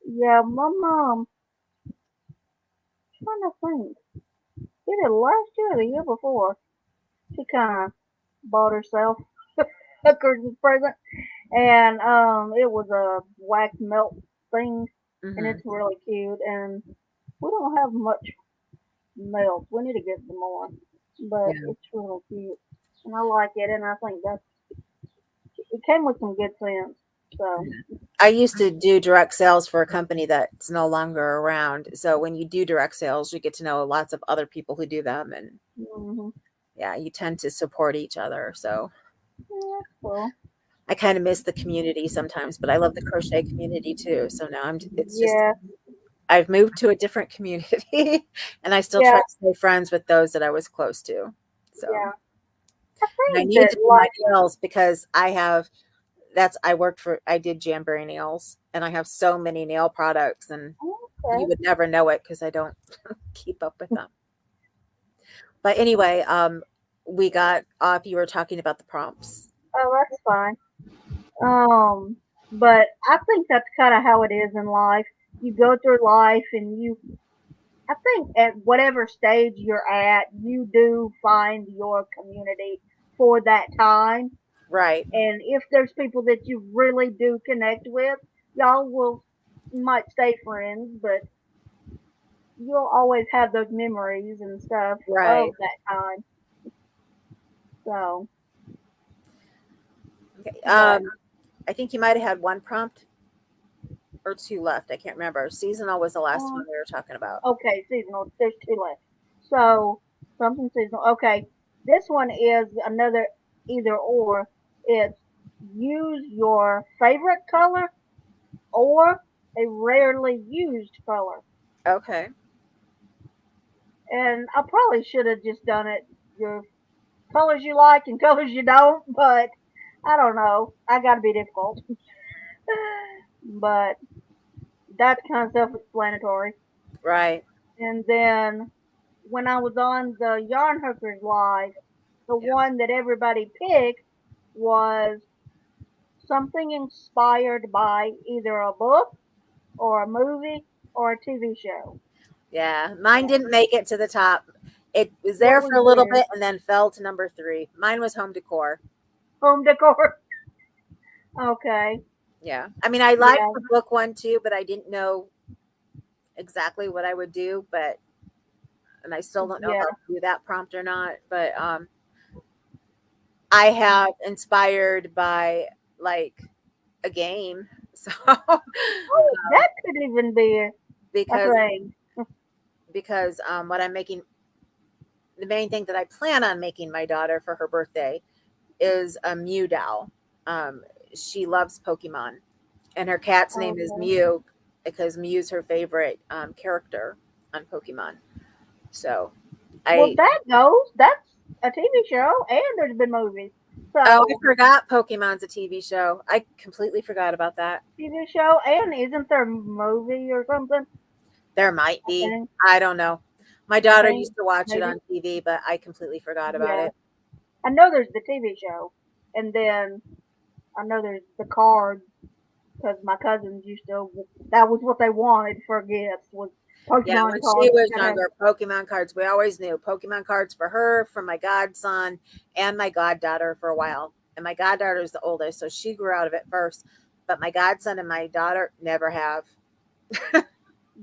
Yeah. My mom. Trying to think. Did it last year or the year before? She kind of bought herself a Christmas present, and it was a wax melt thing, and it's
mhm.
really cute. And we don't have much melt. We need to get some more, but
Yeah.
it's really cute, and I like it. And I think that it came with some good sense. So,
I used to do direct sales for a company that's no longer around. So when you do direct sales, you get to know lots of other people who do them, and
hmm,
yeah, you tend to support each other. So
yeah, cool.
I kind of miss the community sometimes, but I love the crochet community too. So now it's just
Yeah,
I've moved to a different community and I still try
yeah,
to stay friends with those that I was close to. So,
yeah. I
and I
think
need
that
to do my
like
nails because I did Jamberry nails and I have so many nail products and you
okay.
would never know it because I don't keep up with them. But anyway, we got off, you were talking about the prompts.
Oh, that's fine. But I think that's kind of how it is in life. You go through life, and I think at whatever stage you're at, you do find your community for that time.
Right.
And if there's people that you really do connect with, y'all will might stay friends, but you'll always have those memories and stuff of
Right.
that time. So,
Okay.
but
I think you might have had one prompt or two left. I can't remember. Seasonal was the last one
um,
we were talking about.
okay, seasonal. There's two left. So something seasonal. Okay, this one is another either or. It's use your favorite color or a rarely used color.
Okay.
And I probably should have just done it your colors you like and colors you don't, but I don't know. I got to be difficult. But that's kind of self-explanatory.
Right.
And then when I was on the Yarn Hookers live, the
Yeah.
one that everybody picked was something inspired by either a book or a movie or a TV show.
Yeah. Mine
And
didn't make it to the top. It was
what
there
was
for a little
yours?
bit and then fell to number three. Mine was home decor.
Home decor. Okay.
Yeah. I mean, I liked
Yeah.
the book one too, but I didn't know exactly what I would do. But, and I still don't know if
Yeah.
I'll do that prompt or not. But I have inspired by like a game. So,
Oh, that could even be a
because,
thing.
what I'm making, the main thing that I plan on making my daughter for her birthday is a Mew doll. Um, she loves Pokemon, and her cat's name is
Okay.
Mew because Mew's her favorite character on Pokemon. So
Well,
I
that goes. That's a TV show, and there's been movies.
oh, I
So
forgot Pokemon's a TV show. I completely forgot about that.
TV show, and isn't there a movie or something?
There might
I
be.
think.
I don't know. My
I
daughter
think
used to watch it
maybe.
on TV, but I completely forgot about
Yeah.
it.
I know there's the TV show, and then I know there's the cards because my cousins used to. That was what they wanted for gifts was
Yeah,
Pokemon
when she
cards.
was
And
younger, Pokemon cards, we always knew Pokemon cards for her, for my godson, and my goddaughter for a while. And my goddaughter is the oldest, so she grew out of it first. But my godson and my daughter never have.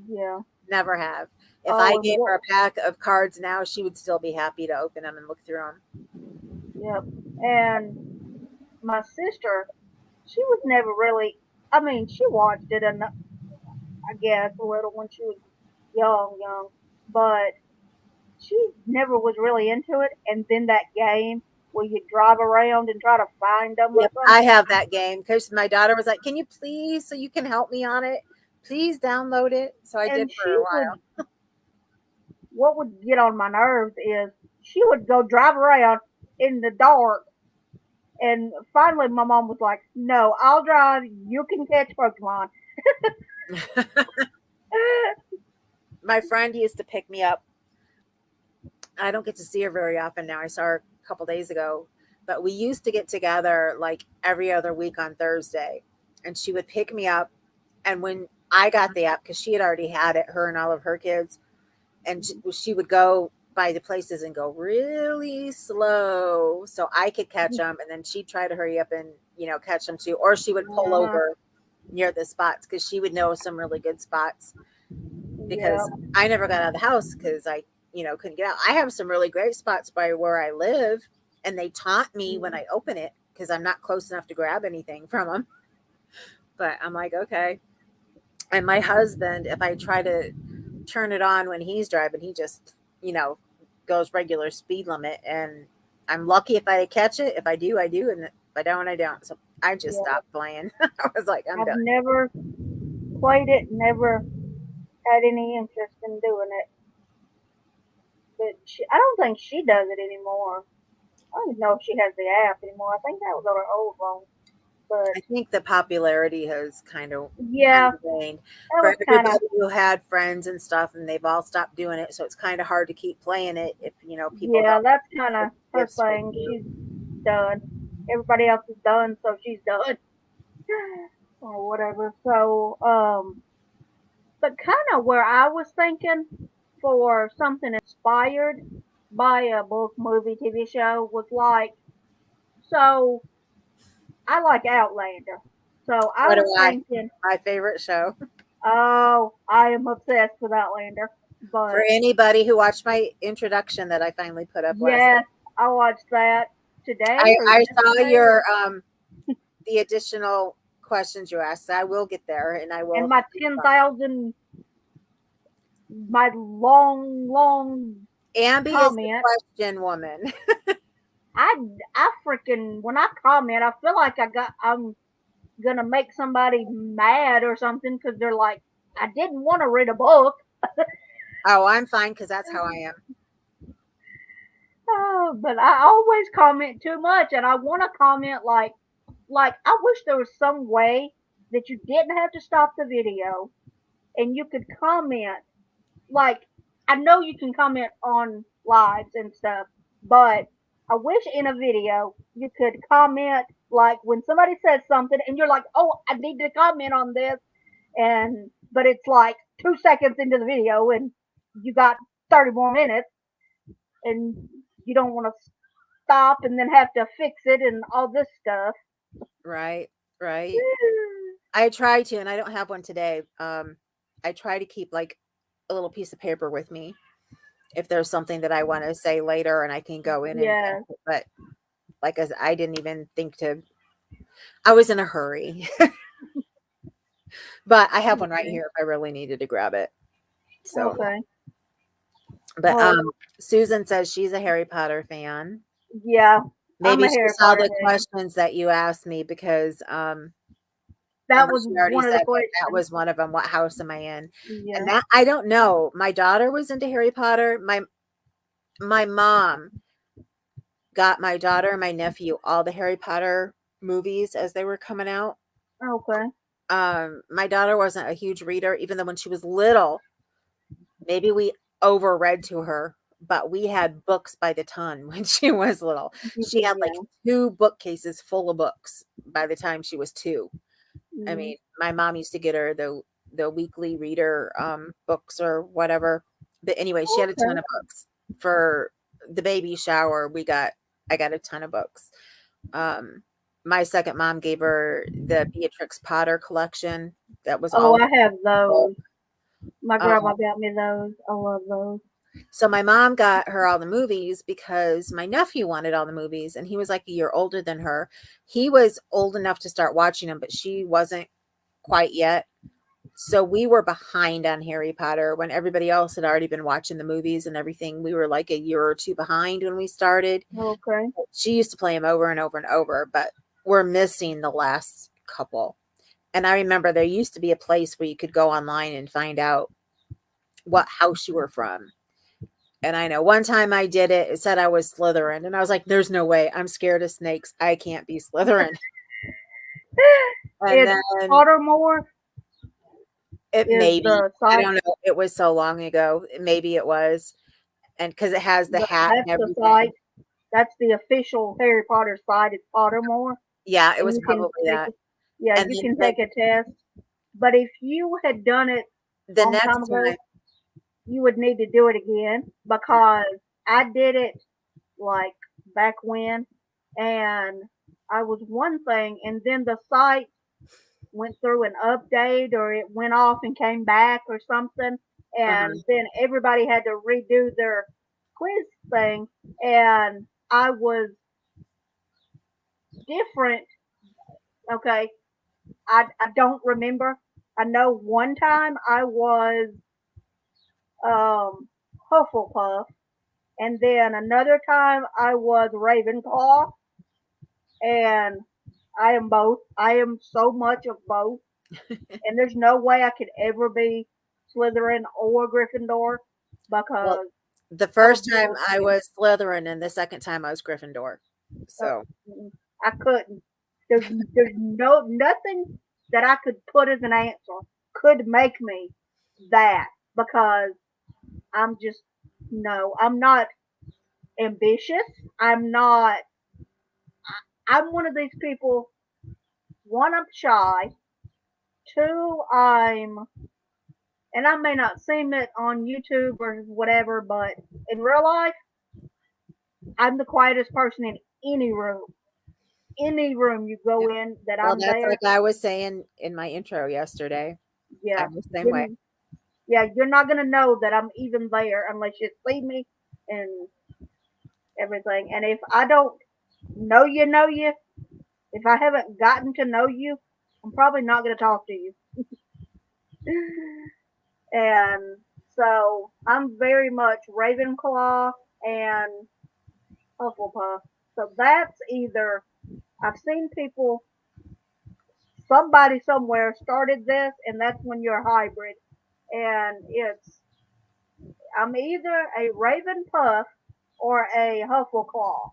yeah.
Never have. If I
Oh, and
gave
what?
her a pack of cards now, she would still be happy to open them and look through them.
Yep. And my sister, she was never really. I mean, she watched it, and I guess a little when she was young, but she never was really into it. And then that game where you drive around and try to find them or
Yep, I
something,
have that game because my daughter was like, "Can you please, so you can help me on it? Please download it." So I did
and
for a
she would.
while.
What would get on my nerves is she would go drive around in the dark. And finally, my mom was like, "No, I'll drive. You can catch Pokemon."
My friend used to pick me up. I don't get to see her very often now. I saw her a couple days ago, but we used to get together like every other week on Thursday, and she would pick me up. And when I got the app, because she had already had it, her and all of her kids, and she would go by the places and go really slow so I could catch them, and then she'd try to hurry up and catch them too, or she would pull
uh,
over near the spots because she would know some really good spots
yeah,
because I never got out of the house because I couldn't get out. I have some really great spots by where I live, and they taunt me when I open it because I'm not close enough to grab anything from them. But I'm like, okay. And my husband, if I try to turn it on when he's driving, he just, goes regular speed limit. And I'm lucky if I catch it. If I do, I do. And if I don't, I don't. So I just
yeah.
stopped playing. I was like, I'm
I've
done.
never played it, never had any interest in doing it. But I don't think she does it anymore. I don't even know if she has the app anymore. I think that was on her old phone. But
I think the popularity has kind
yeah,
of waned
that
for
was kind of
everybody who had friends and stuff, and they've all stopped doing it. So it's kind of hard to keep playing it if people
yeah,
don't
that's kind
have
of her
gifts for
thing.
you.
She's done. Everybody else is done, so she's done or whatever. So but kind of where I was thinking for something inspired by a book, movie, TV show was like so I like Outlander. So I
What do
was
I?
thinking,
My favorite show.
oh, I am obsessed with Outlander.
For
But
anybody who watched my introduction that I finally put up last
yes, I watched that today or
I saw
yesterday,
your the additional questions you asked. I will get there and I
and
will
my 10,000, my long
Ambie is the
comment.
question woman.
I I freaking when I comment, I feel like I'm gonna make somebody mad or something because they're like, I didn't want to read a book.
Oh, I'm fine because that's how I am.
Oh, but I always comment too much, and I want to comment like I wish there was some way that you didn't have to stop the video and you could comment. Like I know you can comment on lives and stuff, but I wish in a video you could comment like when somebody says something and you're like, oh, I need to comment on this, and but it's like 2 seconds into the video and you got 30 more minutes and you don't want to stop and then have to fix it and all this stuff.
Right, right. I try to, and I don't have one today. I try to keep like a little piece of paper with me if there's something that I want to say later and I can go in and
Yeah.
but like as I didn't even think to I was in a hurry. But I have one right
Okay.
here if I really needed to grab it. So,
Okay.
but
Oh,
Susan says she's a Harry Potter fan.
yeah. I'm
Maybe
a
she
Harry
saw
Potter
the
fan.
questions that you asked me because
That
unless
was
you already
one of the
said it, that
questions.
was one of them. What house am I in? And
Yeah.
that I don't know. My daughter was into Harry Potter. My mom got my daughter and my nephew all the Harry Potter movies as they were coming out.
Okay.
My daughter wasn't a huge reader, even though when she was little, maybe we overread to her, but we had books by the ton when she was little. She had like
Yeah.
2 bookcases full of books by the time she was 2. I
Mm.
mean, my mom used to get her the weekly reader books or whatever. But anyway, she had a ton
Okay.
of books. For the baby shower, I got a ton of books. Um my second mom gave her the Beatrix Potter collection. That was
Oh,
all
I have
book.
those. My
Um,
grandma got me those. I love those.
so my mom got her all the movies because my nephew wanted all the movies and he was like a year older than her. He was old enough to start watching them, but she wasn't quite yet. So we were behind on Harry Potter when everybody else had already been watching the movies and everything. We were like a year or two behind when we started.
Okay.
She used to play them over and over and over, but we're missing the last couple. And I remember there used to be a place where you could go online and find out what house you were from. And I know one time I did it, it said I was Slytherin. And I was like, there's no way. I'm scared of snakes. I can't be Slytherin. And
It's
then
Pottermore
it
is
maybe,
the
I
site.
don't know. It was so long ago. Maybe it was. And because it has the hat
That's
and
the site.
everything.
That's the official Harry Potter site. It's Pottermore,
Yeah, it
and
was
you can
probably
take
that.
yeah,
And
you
then
can take a test. But if you had done it
the
long
next
time
time,
ago, you would need to do it again because I did it like back when, and I was one thing, and then the site went through an update or it went off and came back or something, and then everybody had to redo their quiz thing, and I was different. Okay, I don't remember. I know one time I was um, Hufflepuff, and then another time I was Ravenclaw, and I am both. I am so much of both, and there's no way I could ever be Slytherin or Gryffindor
well,
because
the
of
first time
those
I
things.
was Slytherin, and the second time I was Gryffindor.
Uh,
So,
I couldn't. There's no nothing that I could put as an answer could make me that because I'm just no. I'm not ambitious. I'm not. I'm one of these people. One, I'm shy. Two, and I may not seem it on YouTube or whatever, but in real life, I'm the quietest person in any room. Any room you
yeah.
go in that
Well,
I'm
that's
there,
like I was saying in my intro yesterday.
yeah.
I'm the same way.
Then Yeah, you're not gonna know that I'm even there unless you see me and everything. And if I don't know you, if I haven't gotten to know you, I'm probably not gonna talk to you. And so I'm very much Ravenclaw and Hufflepuff. So that's either I've seen people, somebody somewhere started this, and that's when you're a hybrid. And it's I'm either a Ravenpuff or a Huffleclaw,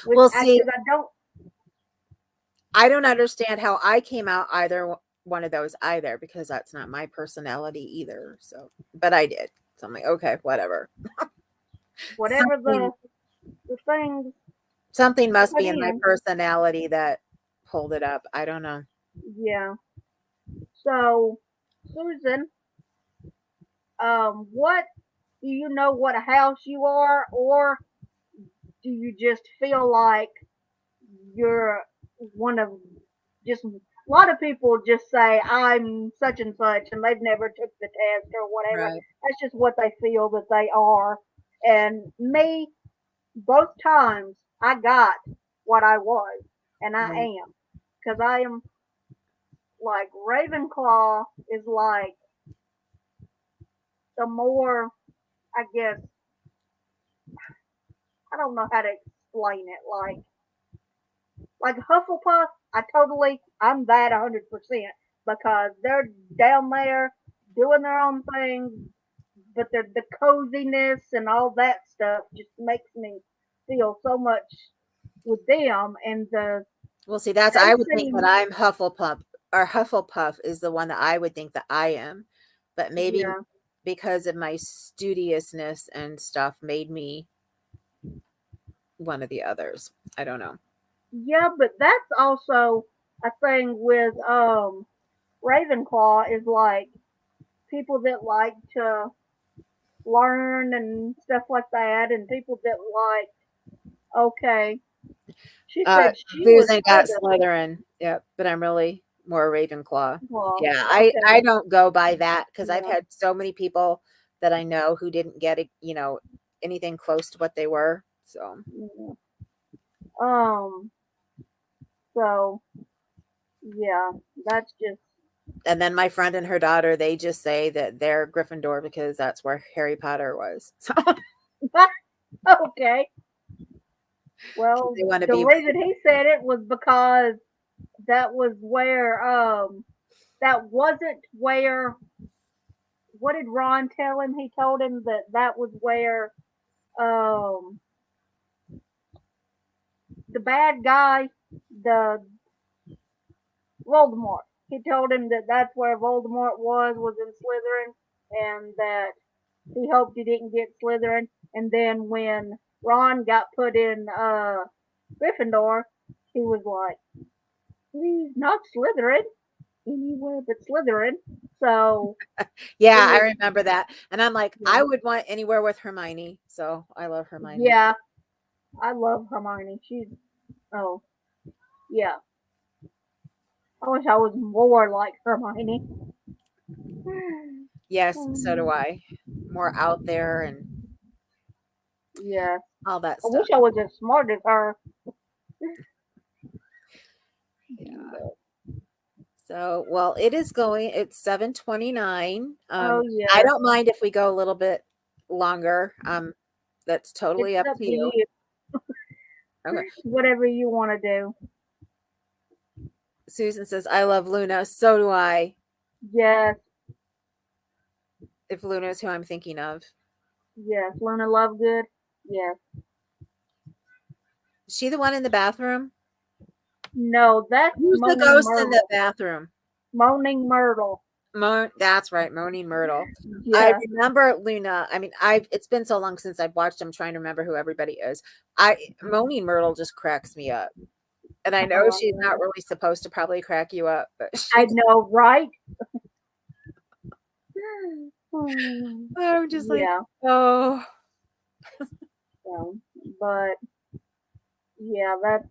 which
Well,
I
see,
because I don't.
I don't understand how I came out either one of those either because that's not my personality either. So, but I did. So I'm like, okay, whatever.
Whatever
Something
the things
something
I
must
put
be in my
in.
personality that pulled it up. I don't know.
Yeah. So, Susan, what do you know what house you are, or do you just feel like you're one of just a lot of people just say I'm such and such and they've never took the test or whatever.
Right.
That's just what they feel that they are. And me, both times I got what I was, and I
Right.
am, because I am like Ravenclaw is like the more, I guess, I don't know how to explain it. Like Hufflepuff, I'm that 100% because they're down there doing their own thing, but the coziness and all that stuff just makes me feel so much with them. And
Well, see, that's
they
I would think that
seem,
I'm Hufflepuff, or Hufflepuff is the one that I would think that I am, but maybe
yeah,
because of my studiousness and stuff made me one of the others. I don't know.
yeah, but that's also a thing with Ravenclaw is like people that like to learn and stuff like that, and people that like, okay, she
Uh,
said she was
Susan got
Slytherin.
Slytherin. Yep, but I'm really more Ravenclaw.
Well,
Yeah, I
okay,
don't go by that because I've
yeah,
had so many people that I know who didn't get it, anything close to what they were. So,
yeah. Um, so yeah, that's just
and then my friend and her daughter, they just say that they're Gryffindor because that's where Harry Potter was. So
okay. Well,
they want to
the
be.
reason he said it was because that was where that wasn't where. What did Ron tell him? He told him that that was where um the bad guy, the Voldemort. He told him that that's where Voldemort was in Slytherin, and that he hoped he didn't get Slytherin. And then when Ron got put in Gryffindor, he was like, "Please, not Slytherin, anywhere but Slytherin." So it
Yeah, I
was,
remember that. And I'm like,
yeah,
I would want anywhere with Hermione. So I love Hermione.
yeah. I love Hermione. She's, oh yeah. I wish I was more like Hermione.
Yes, so do I. More out there and
Yeah.
all that
I wish
stuff.
I was as smart as her.
Yeah. So, well, it is going. It's 7:29.
Oh
I
yeah.
don't mind if we go a little bit longer. That's
It's
totally up
up
to
to
you.
you.
Okay.
Whatever you want to do.
Susan says, I love Luna. So do I.
Yes.
If Luna is who I'm thinking of.
Yes. Luna Lovegood. Yes.
Is she the one in the bathroom?
No, that's
Who's the
Moaning
ghost in the
Myrtle.
bathroom?
Moaning Myrtle.
That's right, Moaning Myrtle. I
Yeah.
remember Luna. I mean, it's been so long since I've watched. I'm trying to remember who everybody is. Moaning Myrtle just cracks me up. And I know
Oh,
she's not really supposed to probably crack you up, but
I
she
know, right?
I'm just like,
Yeah.
oh,
So, but yeah, that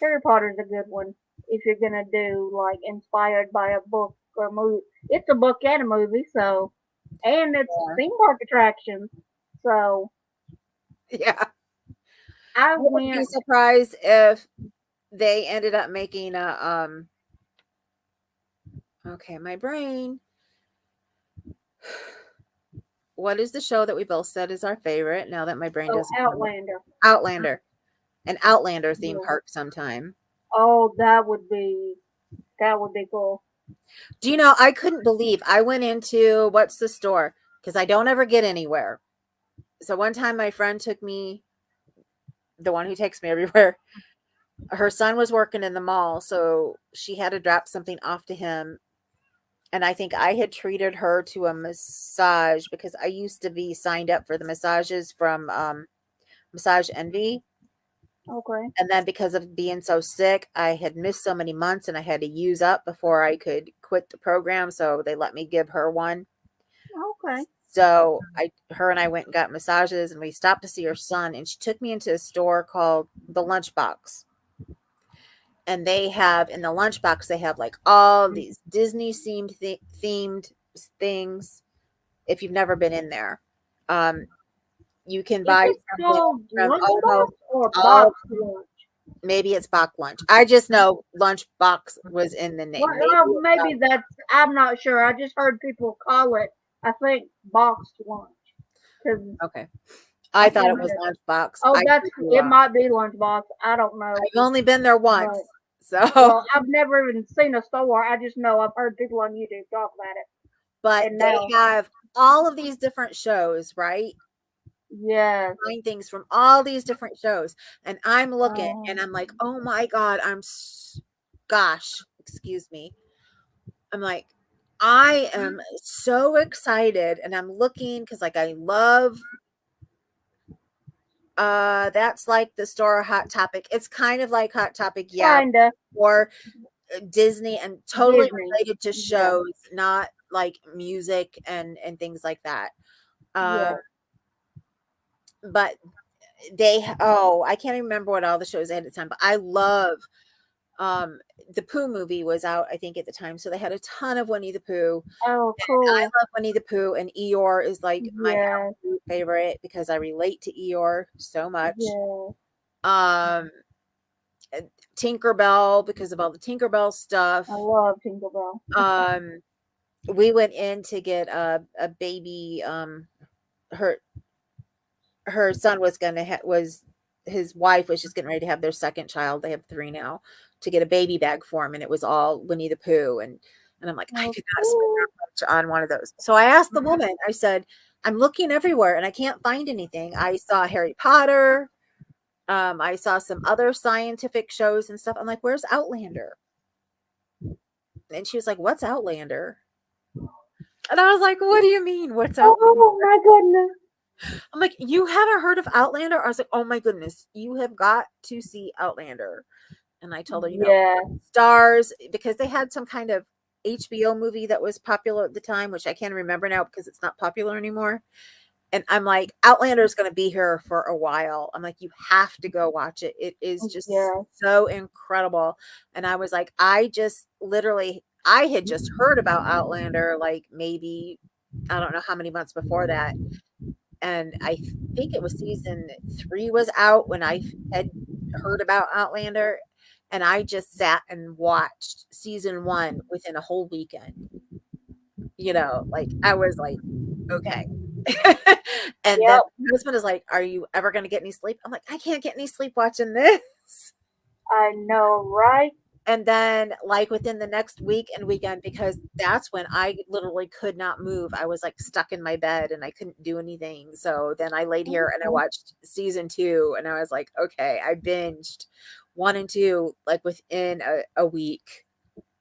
Harry Potter's a good one if you're gonna do like inspired by a book. for a movie. It's a book and a movie, so and it's
Yeah.
theme park attractions. So
Yeah.
I
I wouldn't
went.
be surprised if they ended up making a okay, my brain. What is the show that we both said is our favorite now that my brain
Oh,
doesn't know?
Outlander.
Outlander. An Outlander theme
Yeah.
park sometime.
Oh, that would be cool.
Do you know, I couldn't believe I went into what's the store? Because I don't ever get anywhere. So one time my friend took me, the one who takes me everywhere, her son was working in the mall, so she had to drop something off to him. And I think I had treated her to a massage because I used to be signed up for the massages from Massage Envy.
Okay.
And then because of being so sick, I had missed so many months and I had to use up before I could quit the program. So they let me give her one.
Okay.
So her and I went and got massages and we stopped to see her son. And she took me into a store called the Lunchbox. And they have in the Lunchbox, they have like all these Disney themed things. If you've never been in there, um, you can
Is
buy
it
something
called
from almost
lunchbox or
all.
box lunch?
Maybe it's Bach Lunch. I just know Lunchbox was in the name. Maybe
Well,
it's
maybe that's. I'm not sure. I just heard people call it. I think boxed lunch because
okay.
I
I thought it
think
was
that.
Lunchbox.
Oh,
I
that's.
could be
It
wrong.
might be lunchbox. I don't know,
I've only been there once,
but
so
well, I've never even seen a store. I just know I've heard people on YouTube talk about it,
but
and
they
now,
have all of these different shows, right?
yes.
Find things from all these different shows, and I'm looking, and
Um,
I'm like, oh my god, gosh, excuse me. I'm like, I am so excited, and I'm looking because like I love that's like the store Hot Topic. It's kind of like Hot Topic, yeah,
kinda
or Disney and totally
Disney.
related to
Yeah.
shows, not like music and things like that. Um,
Yeah.
but oh, I can't even remember what all the shows they had at the time, but I love um the Pooh movie was out, I think, at the time. So they had a ton of Winnie the Pooh.
Oh,
I
cool.
love Winnie the Pooh, and Eeyore is like my
Yeah.
absolute favorite because I relate to Eeyore so much.
Yeah.
Um Tinkerbell because of all the Tinkerbell
I
stuff.
love Tinkerbell.
Um, we went in to get a baby. Her her son was gonna was his wife was just getting ready to have their second child. They have three now to get a baby bag for him, and it was all Winnie the Pooh and I'm like, I
Oh,
could not spend
cool.
that much on one of those. So I asked the woman. I said, I'm looking everywhere and I can't find anything. I saw Harry Potter. I saw some other scientific shows and stuff. I'm like, where's Outlander? And she was like, what's Outlander? And I was like, what do you mean? What's Outlander?
Oh my goodness.
I'm like, you haven't heard of Outlander? I was like, oh my goodness, you have got to see Outlander. And I told her,
Yeah.
stars, because they had some kind of HBO movie that was popular at the time, which I can't remember now because it's not popular anymore. And I'm like, Outlander is going to be here for a while. I'm like, you have to go watch it. It is just
Yeah.
so incredible. And I was like, I had just heard about Outlander like maybe, I don't know how many months before that. And I think it was season 3 was out when I had heard about Outlander. And I just sat and watched season 1 within a whole weekend. Like I was like, okay. And then
Yep.
my husband is like, are you ever going to get any sleep? I'm like, I can't get any sleep watching this.
I know, right?
And then, like, within the next week and weekend, because that's when I literally could not move. I was like stuck in my bed and I couldn't do anything. So then I laid here and I watched season 2 and I was like, okay, I binged 1 and 2 like within a week.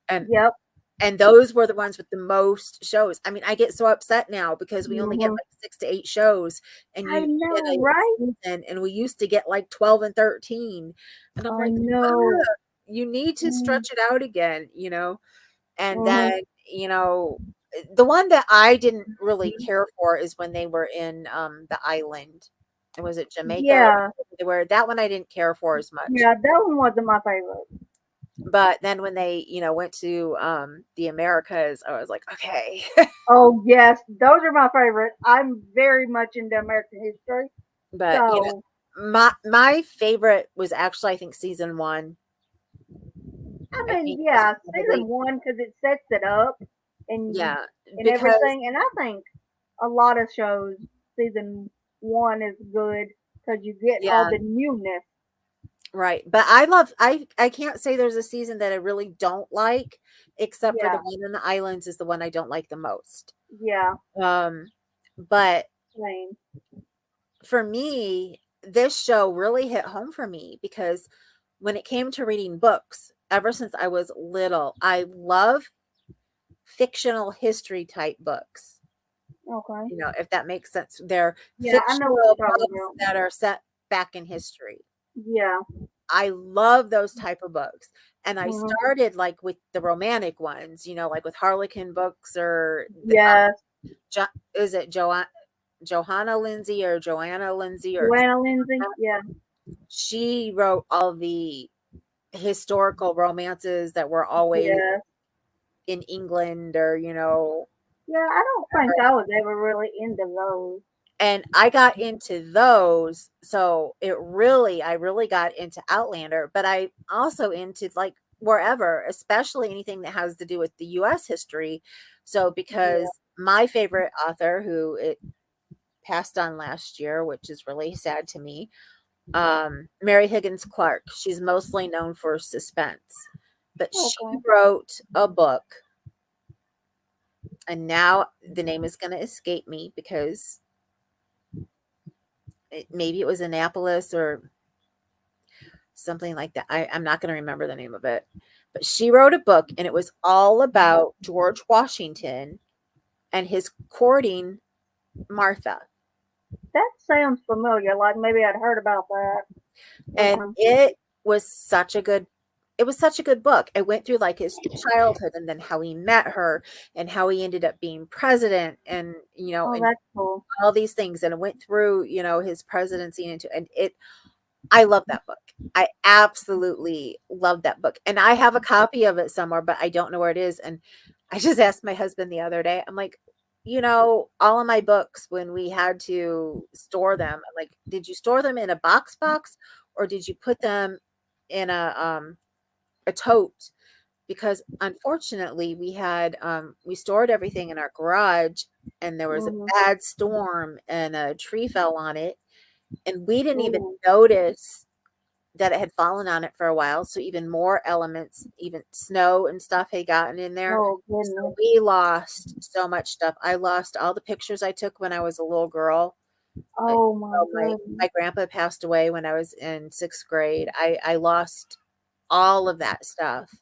And
Yep.
and those were the ones with the most shows. I mean, I get so upset now because we only get
Hmm.
like 6 to 8 shows and
I
you get
know,
a
right?
season, and we used to get like 12 and 13. And I'm
I
like,
know.
"Ugh, you need to
Mm-hmm.
stretch it out again. And
Mm-hmm.
then, the one that I didn't really care for is when they were in the island. And was it Jamaica?
Yeah.
They were that one I didn't care for as much.
Yeah. That one wasn't my favorite.
But then when they, went to the Americas, I was like, okay.
Oh yes, those are my favorite. I'm very much into American history.
But
So
my favorite was actually, I think, season one.
I
I
mean,
think was
yeah, season
probably,
one because it sets it up and
yeah,
and
because
everything. And I think a lot of shows season one is good because you get all
yeah,
the newness.
right. But I can't say there's a season that I really don't like, except for the
Yeah,
one in the islands is the one I don't like the most.
yeah,
Um, but
same.
for me, this show really hit home for me because when it came to reading books, ever since I was little, I love fictional history type books.
Okay.
If that makes sense. They're
Yeah, I know what you're
fictional
talking
books
about.
that are set back in history.
Yeah.
I love those type of books. And I
Hmm.
started like with the romantic ones, like with Harlequin books or
Yes.
is it Johanna Lindsay or Joanna Lindsay or
Joanna Lindsay. Yeah.
she wrote all the historical romances that were always
Yeah.
in England or
Yeah. I don't think I was ever really into those.
and I got into those. So I really got into Outlander, but I also into like wherever, especially anything that has to do with the US history. So because
Yeah.
my favorite author, who it passed on last year, which is really sad to me, Mary Higgins Clark, she's mostly known for suspense, but she
Okay.
wrote a book, and now the name is going to escape me because maybe it was Annapolis or something like that. I'm not going to remember the name of it. But she wrote a book and it was all about George Washington and his courting Martha.
That sounds familiar. Like maybe I'd heard about that or
And
something.
it was such a good book. It went through like his childhood and then how he met her and how he ended up being president and
Oh,
and
that's cool.
all these things, and it went through his presidency and it I love that book. I absolutely love that book. And I have a copy of it somewhere, but I don't know where it is. And I just asked my husband the other day, I'm like, all of my books, when we had to store them, I'm like, did you store them in a box or did you put them in a tote? Because unfortunately we stored everything in our garage and there was a
Mm-hmm.
bad storm and a tree fell on it and we didn't even
Ooh.
notice that it had fallen on it for a while, so even more elements, even snow and stuff had gotten in there.
Oh
So
goodness.
we lost so much stuff. I lost all the pictures I took when I was a little girl.
Oh my
My
goodness.
grandpa passed away when I was in 6th grade. I lost all of that stuff,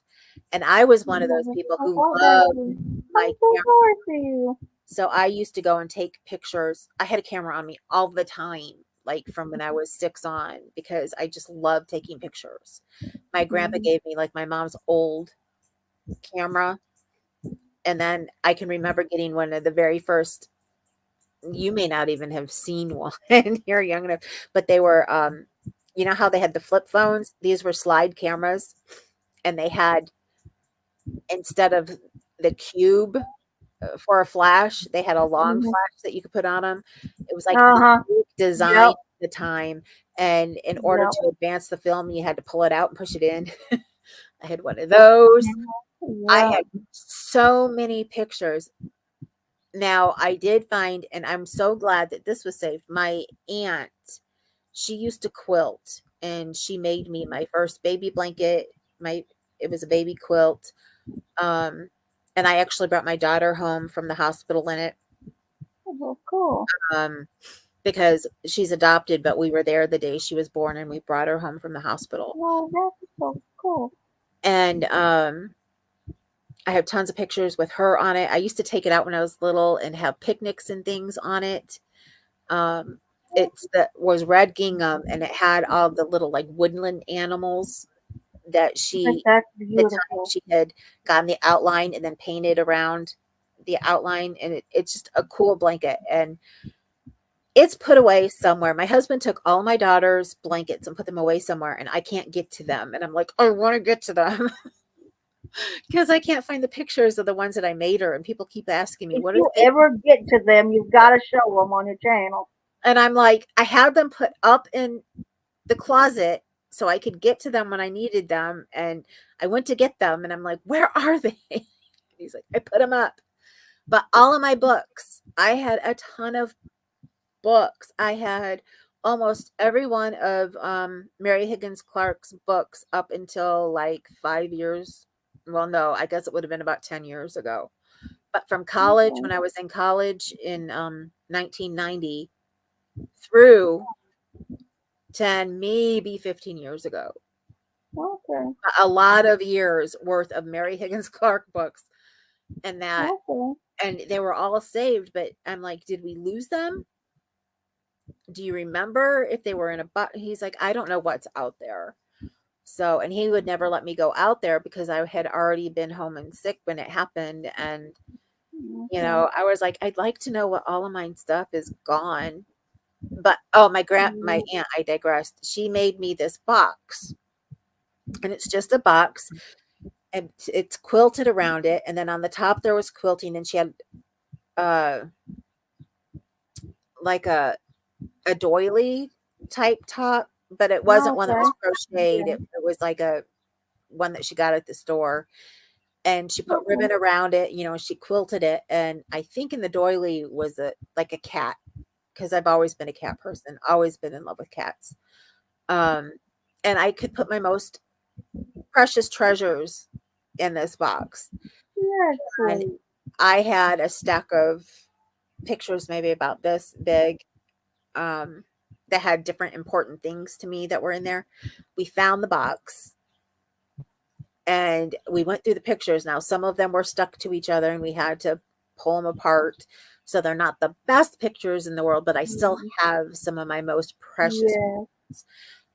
and I was one of those people
I
who
thought that
loved
too.
my
I'm so
camera.
sorry for you.
So I used to go and take pictures. I had a camera on me all the time, like from when I was 6 on, because I just love taking pictures. My grandpa
Mhm.
gave me like my mom's old camera, and then I can remember getting one of the very first. You may not even have seen one. You're young enough, but they were how they had the flip phones? These were slide cameras, and they had, instead of the cube for a flash, they had a long
Mhm.
flash that you could put on them. It was like
Uh
the
huh.
unique design
Yep.
at the time, and in order
Yep.
to advance the film, you had to pull it out and push it in. I had one of those. I
Yep.
had so many pictures. Now, I did find, and I'm so glad that this was saved. My aunt, she used to quilt, and she made me my first baby blanket. My It was a baby quilt. Um, and I actually brought my daughter home from the hospital in it.
Oh, cool.
Um, because she's adopted, but we were there the day she was born and we brought her home from the hospital.
Oh, that's so cool.
And I have tons of pictures with her on it. I used to take it out when I was little and have picnics and things on it. Um, that was red gingham and it had all the little like woodland animals that
That's
the time
beautiful.
she had gotten the outline and then painted around the outline, and it's just a cool blanket, and it's put away somewhere. My husband took all my daughter's blankets and put them away somewhere, and I can't get to them. And I'm like, I want to get to them. because I can't find the pictures of the ones that I made her, and people keep asking me,
If
"What are
you
they?"
ever get to them, you've got to show them on your channel.
And I'm like, I had them put up in the closet so I could get to them when I needed them, and I went to get them, and I'm like, "Where are they?" He's like, "I put them up." But all of my books, I had a ton of books. I had almost every one of Mary Higgins Clark's books up until like 5 years. Well, no, I guess it would have been about 10 years ago. But from college,
Okay.
when I was in college in 1990 through 10, maybe 15 years ago,
Okay.
a lot of years worth of Mary Higgins Clark books, and that,
Okay.
and they were all saved. But I'm like, did we lose them? Do you remember if they were in a box? He's like, I don't know what's out there. So, and he would never let me go out there because I had already been home and sick when it happened. And,
Okay.
I was like, I'd like to know what all of my stuff is gone. But, oh, my
Yeah.
aunt, I digressed. She made me this box, and it's just a box, and it's quilted around it. And then on the top there was quilting, and she had, uh, like a doily type top, but it wasn't one that
Okay.
was crocheted.
Yeah.
It was like a one that she got at the store, and she put
Okay.
ribbon around it, and she quilted it. And I think in the doily was like a cat, because I've always been a cat person, always been in love with cats. Um, and I could put my most precious treasures in this box.
Yeah, it's
And
sweet.
I had a stack of pictures, maybe about this big, um, that had different important things to me that were in there. We found the box and we went through the pictures. Now, some of them were stuck to each other and we had to pull them apart. So they're not the best pictures in the world, but I still
Mm.
have some of my most precious
Yeah.
ones.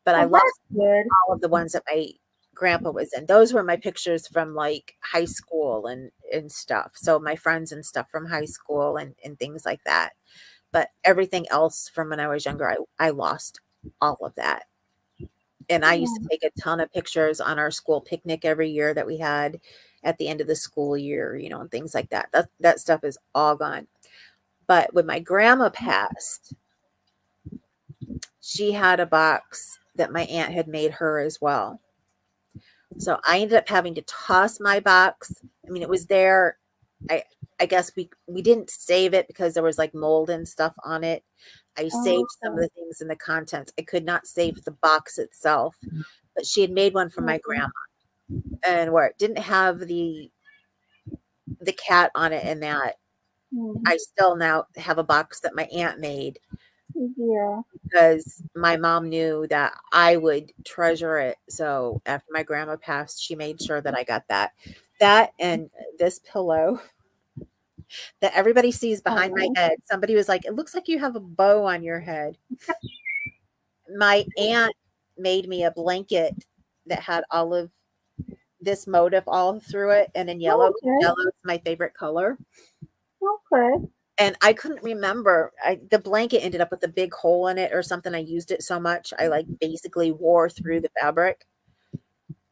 But I
Well,
lost
that's good.
all of the ones that my grandpa was in. Those were my pictures from like high school and stuff. So my friends and stuff from high school and things like that. But everything else from when I was younger, I lost all of that. And I used to
Yeah.
take a ton of pictures on our school picnic every year that we had at the end of the school year, and things like that. That stuff is all gone. But when my grandma passed, she had a box that my aunt had made her as well. So I ended up having to toss my box. I mean, it was there. I I guess we didn't save it because there was like mold and stuff on it. I saved some of
Okay.
the things in the contents. I could not save the box itself, but she had made one for my
Okay.
grandma, and where it didn't have the cat on it, and that
Mm.
I still now have a box that my aunt made
Yeah.
because my mom knew that I would treasure it. So after my grandma passed, she made sure that I got that. That and this pillow that everybody sees behind my
Oh.
head. Somebody was like, "It looks like you have a bow on your head." My aunt made me a blanket that had all of this motif all through it and in yellow.
Okay.
Yellow is my favorite color.
Okay.
And I couldn't remember. The blanket ended up with a big hole in it or something. I used it so much. I like basically wore through the fabric.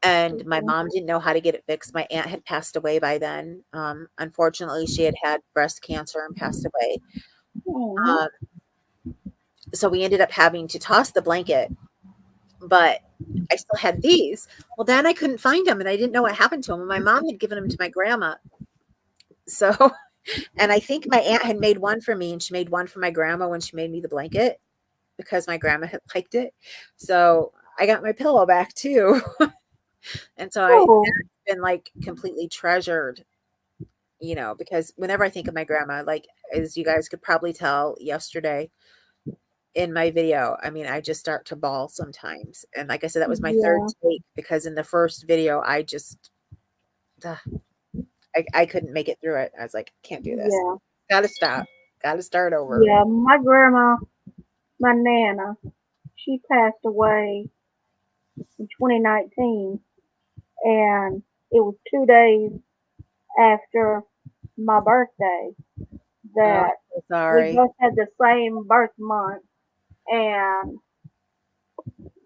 And my
Okay.
mom didn't know how to get it fixed. My aunt had passed away by then. Unfortunately, she had had breast cancer and passed away.
Oh.
Um, so we ended up having to toss the blanket, but I still had these. Well, then I couldn't find them and I didn't know what happened to them. And my mom had given them to my grandma. So, and I think my aunt had made one for me and she made one for my grandma when she made me the blanket because my grandma had liked it. So I got my pillow back too. And so
Oh.
that's been like completely treasured, because whenever I think of my grandma, like as you guys could probably tell yesterday in my video, I mean, I just start to bawl sometimes. And like I said, that was my third
Yeah.
take because in the first video, ugh, I couldn't make it through it. I was like, can't do this.
Yeah.
Gotta stop. Gotta start over.
Yeah. My grandma, my nana, she passed away in 2019, and it was 2 days after my birthday
Oh,
that
so
we
sorry.
both had the same birth month. And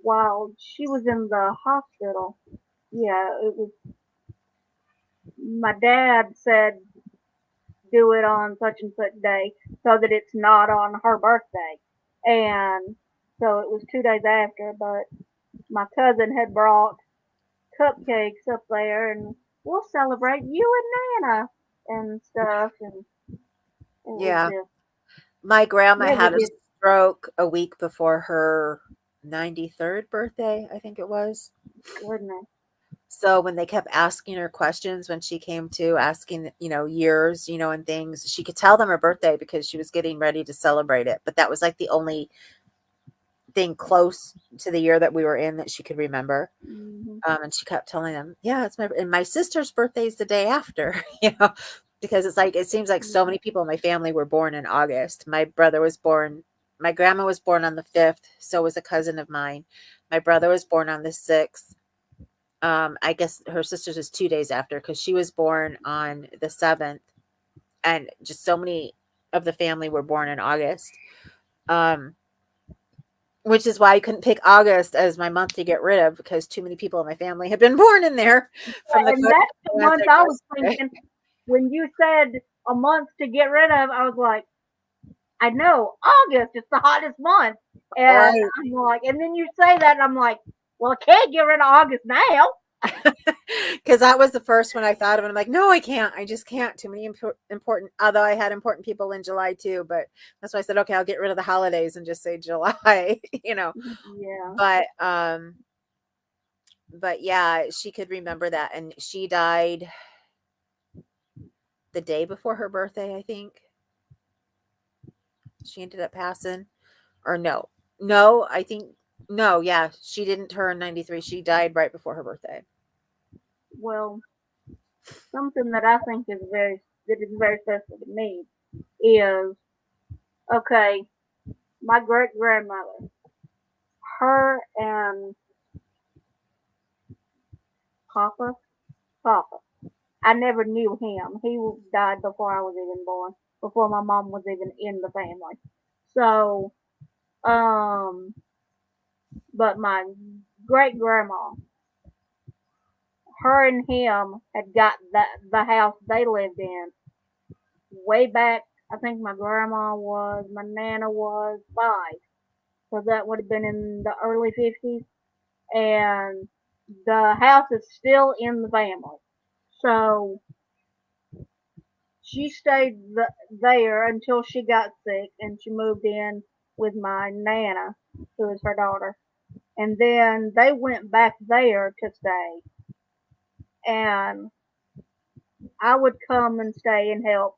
while she was in the hospital, yeah, it was. my dad said do it on such and such day so that it's not on her birthday. And so it was 2 days after, but my cousin had brought cupcakes up there and we'll celebrate you and Nana and stuff. And it was
Yeah.
just
My grandma
never
had a
did.
stroke a week before her 93rd birthday, I think it was.
Goodness.
So when they kept asking her questions when she came to asking, years, and things, she could tell them her birthday because she was getting ready to celebrate it. But that was like the only thing close to the year that we were in that she could remember.
Hmm.
And she kept telling them, yeah, and my sister's birthday is the day after, because it seems like so many people in my family were born in August. My grandma was born on the 5th. So was a cousin of mine. My brother was born on the 6th. I guess her sister's was 2 days after because she was born on the 7th. And just so many of the family were born in August. Um, which is why I couldn't pick August as my month to get rid of because too many people in my family had been born in there from the
And
good
that's the
as
month
I
I was
yesterday.
thinking when you said a month to get rid of. I was like, I know August is the hottest month, and
Right.
I'm like, and then you say that, and I'm like, well, I can't get rid of August now.
Because that was the first one I thought of. And I'm like, no, I can't. I just can't. Too many important, although I had important people in July too. But that's why I said, okay, I'll get rid of the holidays and just say July,
Yeah.
But, yeah, she could remember that. And she died the day before her birthday, I think. She ended up passing. Or no. No, I think, no, yeah, she didn't turn 93. She died right before her birthday.
Well, something that I think is very special to me is okay. My great grandmother, her and Papa, Papa. I never knew him. He died before I was even born, before my mom was even in the family. So, um, but my great grandma, her and him had got the house they lived in way back. I think my nana was 5, so that would have been in the early 50s, and the house is still in the family. So she stayed there until she got sick, and she moved in with my nana, who is her daughter, and then they went back there to stay, and I would come and stay and help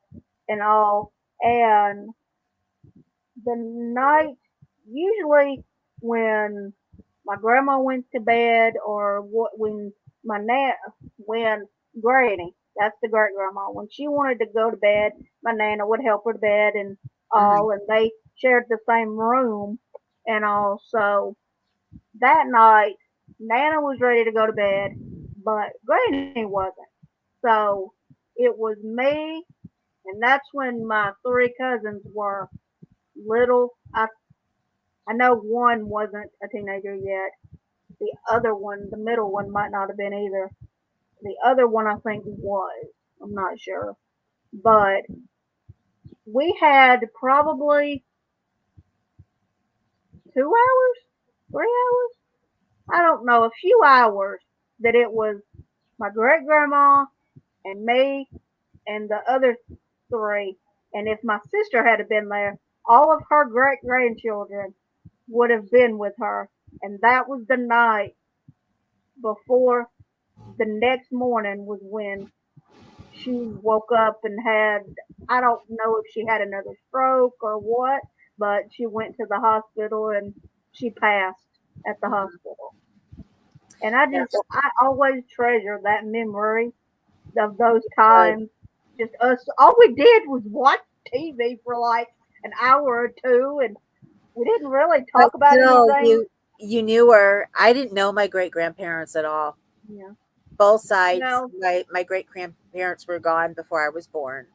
and all. And the night, usually when my grandma went to bed, or when my when Granny, that's the great grandma, when she wanted to go to bed, my nana would help her to bed and
Hmm.
all, and they shared the same room and all. So that night, Nana was ready to go to bed, but Granny wasn't. So it was me, and that's when my 3 cousins were little. I know one wasn't a teenager yet. The other one, the middle one, might not have been either. The other one, I think, was. I'm not sure. But we had probably 2 hours, 3 hours. I don't know, a few hours that it was my great grandma and me and the other 3. And if my sister had been there, all of her great grandchildren would have been with her. And that was the night before the next morning was when she woke up and had, I don't know if she had another stroke or what, but she went to the hospital and she passed at the
Hmm.
hospital. And I always treasure that memory of those
Right.
times. Just us, all we did was watch TV for like an hour or two, and we didn't really
But
talk about
still,
anything.
you knew her. I didn't know my great grandparents at all.
Yeah.
Both sides,
Well,
my great grandparents were gone before I was born.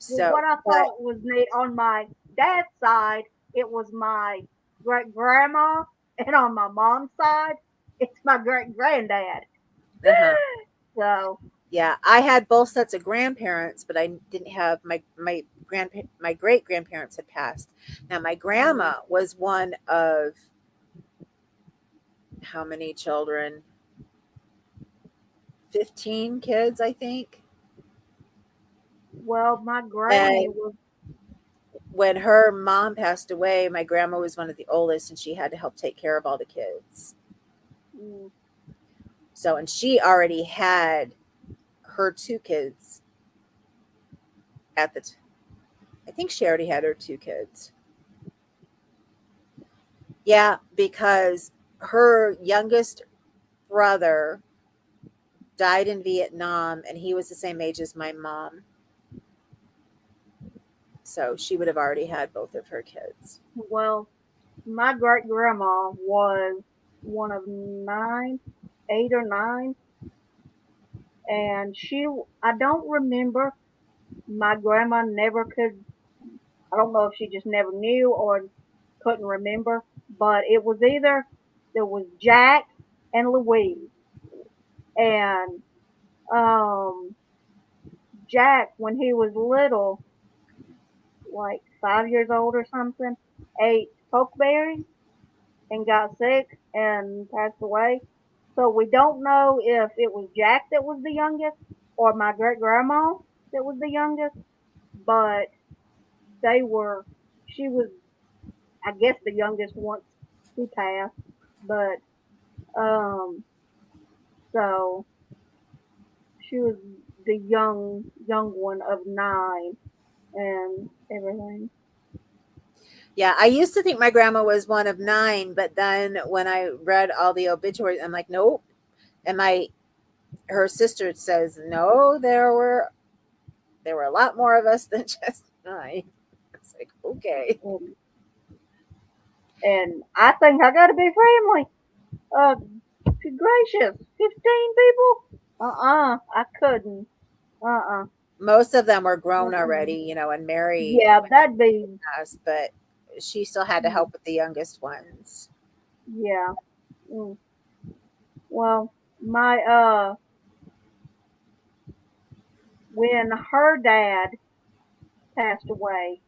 well,
So,
what I
but
thought was neat on my dad's side, it was my great grandma, and on my mom's side, it's my great granddad.
uh-huh.
So,
Yeah, I had both sets of grandparents, but I didn't have my great grandparents had passed. Now my
Mm,
grandma was one of how many children? 15 kids, I think.
well, my granny
And
was.
when her mom passed away, my grandma was one of the oldest and she had to help take care of all the kids.
Mm,
So, and she already had her two kids at the I think she already had her two kids. Yeah, because her youngest brother died in Vietnam and he was the same age as my mom. So she would have already had both of her kids.
well, my great grandma was one of nine, 8 or 9, and I don't remember. My grandma never could. I don't know if she just never knew or couldn't remember, but it was either there was Jack and Louise, and um, Jack when he was little, like 5 years old or something, ate pokeberries and got sick and passed away. So we don't know if it was Jack that was the youngest or my great grandma that was the youngest, but they were, she was, I guess, the youngest once he passed. But, so she was the young one of 9 and everything.
Yeah, I used to think my grandma was one of 9, but then when I read all the obituaries, I'm like, nope. And my her sister says, no, there were a lot more of us than just 9. It's like, okay.
And, and I think I got a big family. Uh, good gracious, 15 people? I couldn't. Uh-uh.
Most of them were grown already,
Mm-mm.
and married
Yeah,
when
that'd be,
she passed, but she still had to
mm,
help with the youngest ones.
yeah. Mm. Well, my, when her dad passed away,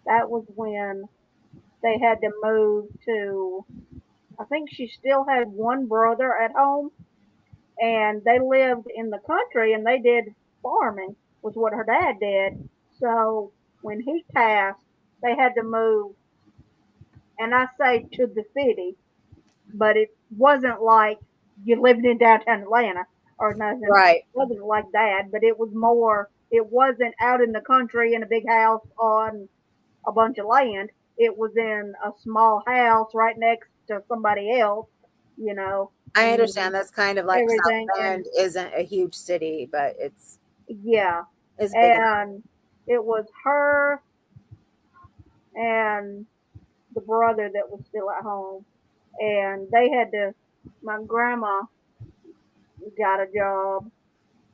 that was when they had to move to, I think she still had one brother at home, and they lived in the country and they did farming, was what her dad did. So when he passed, they had to move, and I say to the city, but it wasn't like you lived in downtown Atlanta or nothing.
Right.
It wasn't like that, but it was more, it wasn't out in the country in a big house on a bunch of land. It was in a small house right next to somebody else, you know,
I
and
understand that's kind of like South
everything. And
Bend isn't a huge city, but
yeah,
it's big enough.
and it was her and the brother that was still at home. And they had to, my grandma got a job,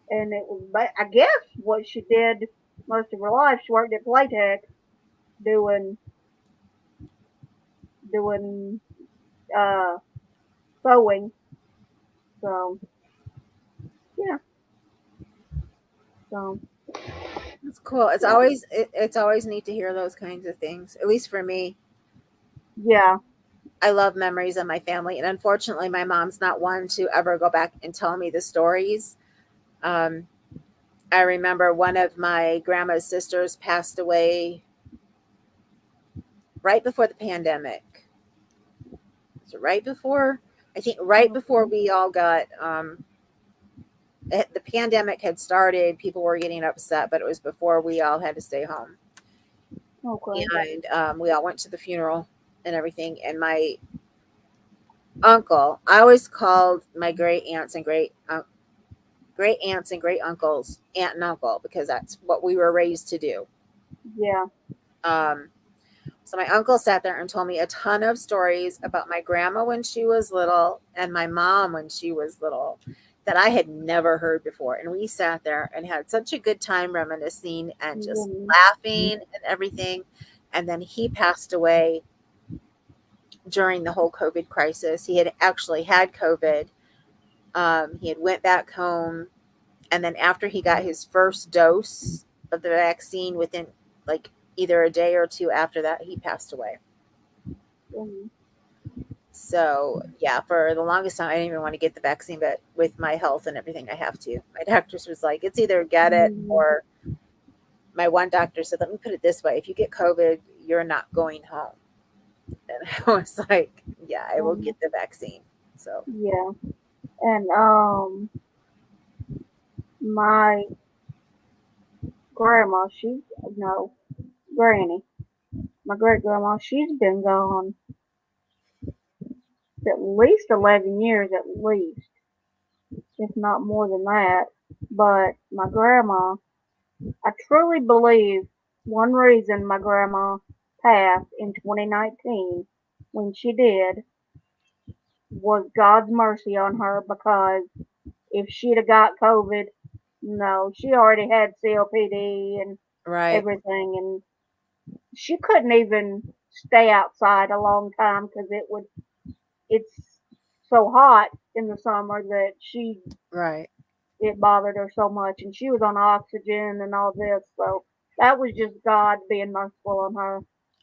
and it was, I guess, what she did most of her life. She worked at Playtex doing, doing, uh, sewing. So, yeah, so,
It's cool.
yeah,
It's always neat to hear those kinds of things. At least for me,
yeah,
I love memories of my family, and unfortunately, my mom's not one to ever go back and tell me the stories. Um, I remember one of my grandma's sisters passed away right before the pandemic. So right before, I think, right before
okay,
we all got the pandemic had started. People were getting upset, but it was before we all had to stay home,
okay,
and we all went to the funeral and everything. And my uncle, I always called my great aunts and great uncles aunt and uncle because that's what we were raised to do.
yeah,
Um, so my uncle sat there and told me a ton of stories about my grandma when she was little and my mom when she was little that I had never heard before. And we sat there and had such a good time reminiscing and just
mm,
laughing and everything. And then he passed away during the whole COVID crisis. He had actually had COVID. He had went back home And then after he got his first dose of the vaccine, within like either a day or two after that, he passed away.
Mm,
So yeah, for the longest time, I didn't even want to get the vaccine, but with my health and everything, I have to. My doctors was like, it's either get it
mm,
or my one doctor said, let me put it this way: if you get COVID, you're not going home. And I was like, yeah, I will
mm,
get the vaccine. So
yeah. And my grandma, she no granny, my great grandma, she's been gone at least 11 years at least, if not more than that. But my grandma, I truly believe one reason my grandma passed in 2019 when she did was God's mercy on her, because if she'd have got COVID, no, she already had COPD and
right,
everything, and she couldn't even stay outside a long time because it's so hot in the summer that
right,
it bothered her so much, and she was on oxygen and all this, so that was just God being merciful on her.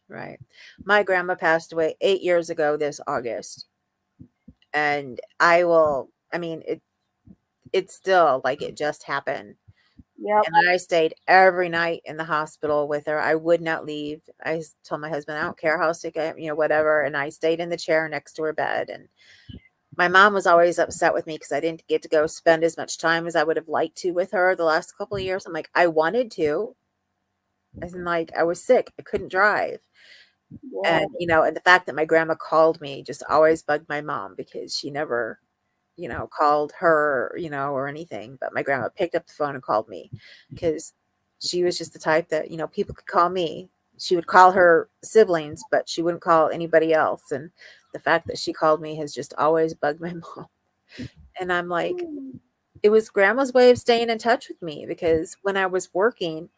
right. My grandma passed away 8 years ago this August, and I will. I mean, it's still like it just happened.
Yep.
And I stayed every night in the hospital with her. I would not leave. Told my husband, I don't care how sick I am, whatever. And I stayed in the chair next to her bed. And my mom was always upset with me because I didn't get to go spend as much time as I would have liked to with her the last couple of years. I'm like, I wanted to. I was like, I was sick. I couldn't drive.
Yeah.
And the fact that my grandma called me just always bugged my mom because she never, called her, or anything. But my grandma picked up the phone and called me because she was just the type that, people could call me. She would call her siblings, but she wouldn't call anybody else. And the fact that she called me has just always bugged my mom. And I'm like,
Mm,
it was grandma's way of staying in touch with me because when I was working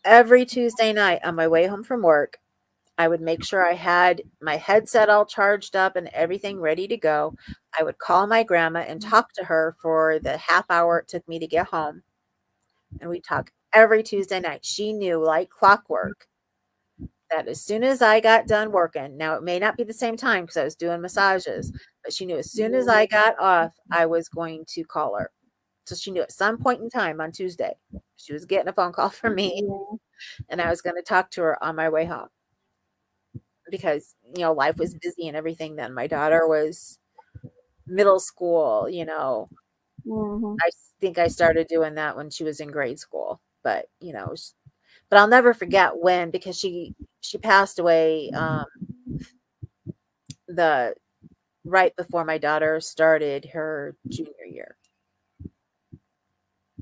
every Tuesday night on my way home from work, I would make sure I had my headset all charged up and everything ready to go. I would call my grandma and talk to her for the half hour it took me to get home. And we talk every Tuesday night. She knew like clockwork that as soon as I got done working, now it may not be the same time because I was doing massages, but she knew as soon as
yeah.
I got off, I was going to call her. So she knew at some point in time on Tuesday, she was getting a phone call from me
Yeah.
and I was going to talk to her on my way home because, life was busy and everything then. My daughter was middle school,
Mhm.
I think I started doing that when she was in grade school, but, but I'll never forget when, because she passed away, the right before my daughter started her junior year.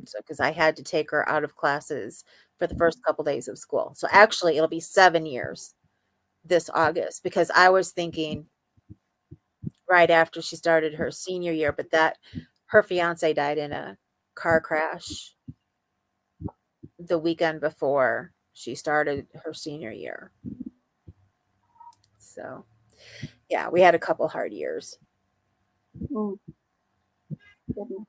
So, because I had to take her out of classes for the first couple days of school. So actually, it'll be 7 years this August because I was thinking right after she started her senior year, but that her fiance died in a car crash the weekend before she started her senior year. So, yeah, we had a couple hard years.
Mm, goodness.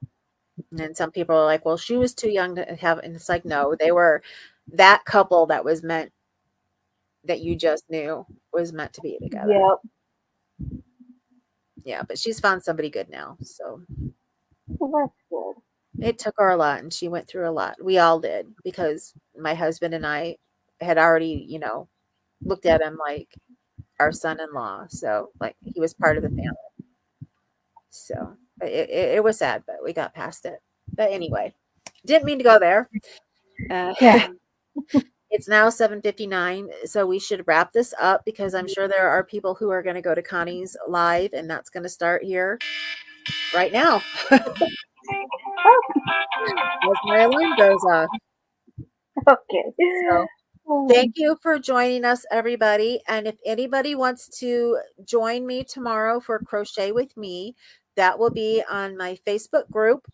And some people are like, well, she was too young to have, and it's like, no, they were that couple that was meant that you just knew was meant to be together.
Yep.
Yeah, but she's found somebody good now. So
Well, that's good.
it took her a lot and she went through a lot. We all did because my husband and I had already, looked at him like our son-in-law. So like he was part of the family. So it was sad, but we got past it. But anyway, didn't mean to go there. Uh,
Yeah.
it's now 7:59, so we should wrap this up because I'm sure there are people who are going to go to Connie's live, and that's going to start here right now as my alarm goes off.
Okay.
So thank
Um,
you for joining us, everybody. And if anybody wants to join me tomorrow for Crochet with Me, that will be on my Facebook group.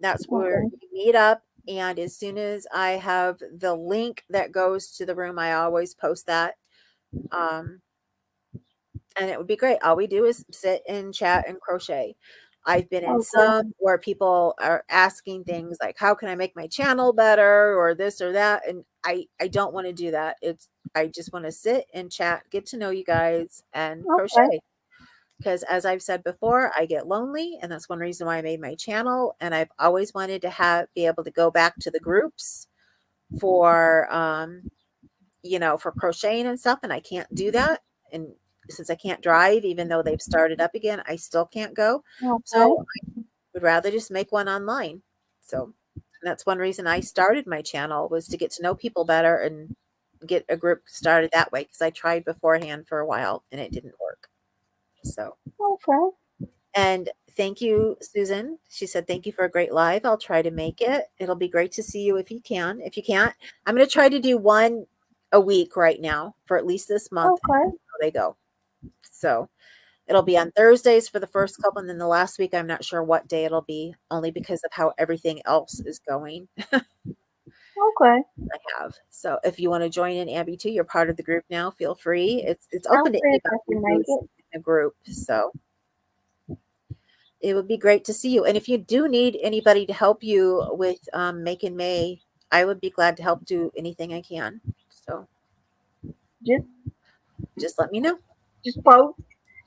That's where
okay.
you meet up. And as soon as I have the link that goes to the room, I always post that. Um, and it would be great. All we do is sit and chat and crochet. I've been in
Okay.
some where people are asking things like, how can I make my channel better or this or that? And I don't want to do that. I just want to sit and chat, get to know you guys and
Okay.
crochet. Because as I've said before, I get lonely, and that's one reason why I made my channel. And I've always wanted to be able to go back to the groups for for crocheting and stuff, and I can't do that. And since I can't drive, even though they've started up again, I still can't go. So
Okay.
I would rather just make one online. So that's one reason I started my channel, was to get to know people better and get a group started that way, because I tried beforehand for a while and it didn't work. So,
Okay.
and thank you, Susan. She said, thank you for a great live. I'll try to make it. It'll be great to see you if you can. If you can't, I'm going to try to do one a week right now for at least this month and
Okay.
see how they go. So it'll be on Thursdays for the first couple. And then the last week, I'm not sure what day it'll be, only because of how everything else is going.
Okay.
I have. So if you want to join in, Abby, too, you're part of the group now. Feel free. It's
I'll
open to
see if I
anybody
can make
who's
it.
in the group. So it would be great to see you. And if you do need anybody to help you with Make in May, I would be glad to help do anything I can. So
Just
just let me know.
just post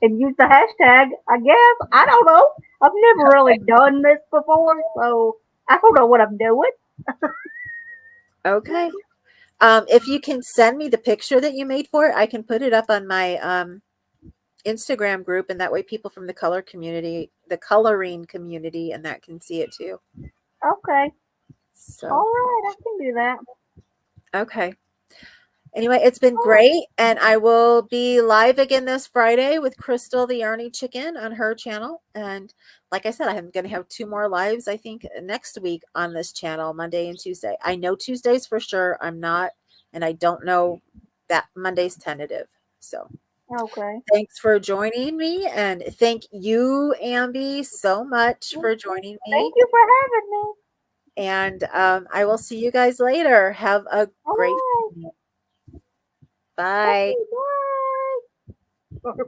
and use the hashtag. I guess I don't know. I've never really done this before, so I don't know what I'm doing.
Okay. If you can send me the picture that you made for it, I can put it up on my Instagram group, and that way people from the coloring community, and that can see it too.
Okay.
So,
All right. I can do that.
okay. Anyway, it's been
All right.
great, and I will be live again this Friday with Crystal the Yarny Chicken on her channel. And like I said, I'm going to have 2 more lives, I think, next week on this channel, Monday and Tuesday. I know Tuesdays for sure. I'm not, and I don't know that Monday's tentative. So
Okay.
thanks for joining me, and thank you, Ambi, so much for joining
Thank
me.
you for having me.
And I will see you guys later. Have a
All
great
right.
evening. Bye.
Okay. Bye.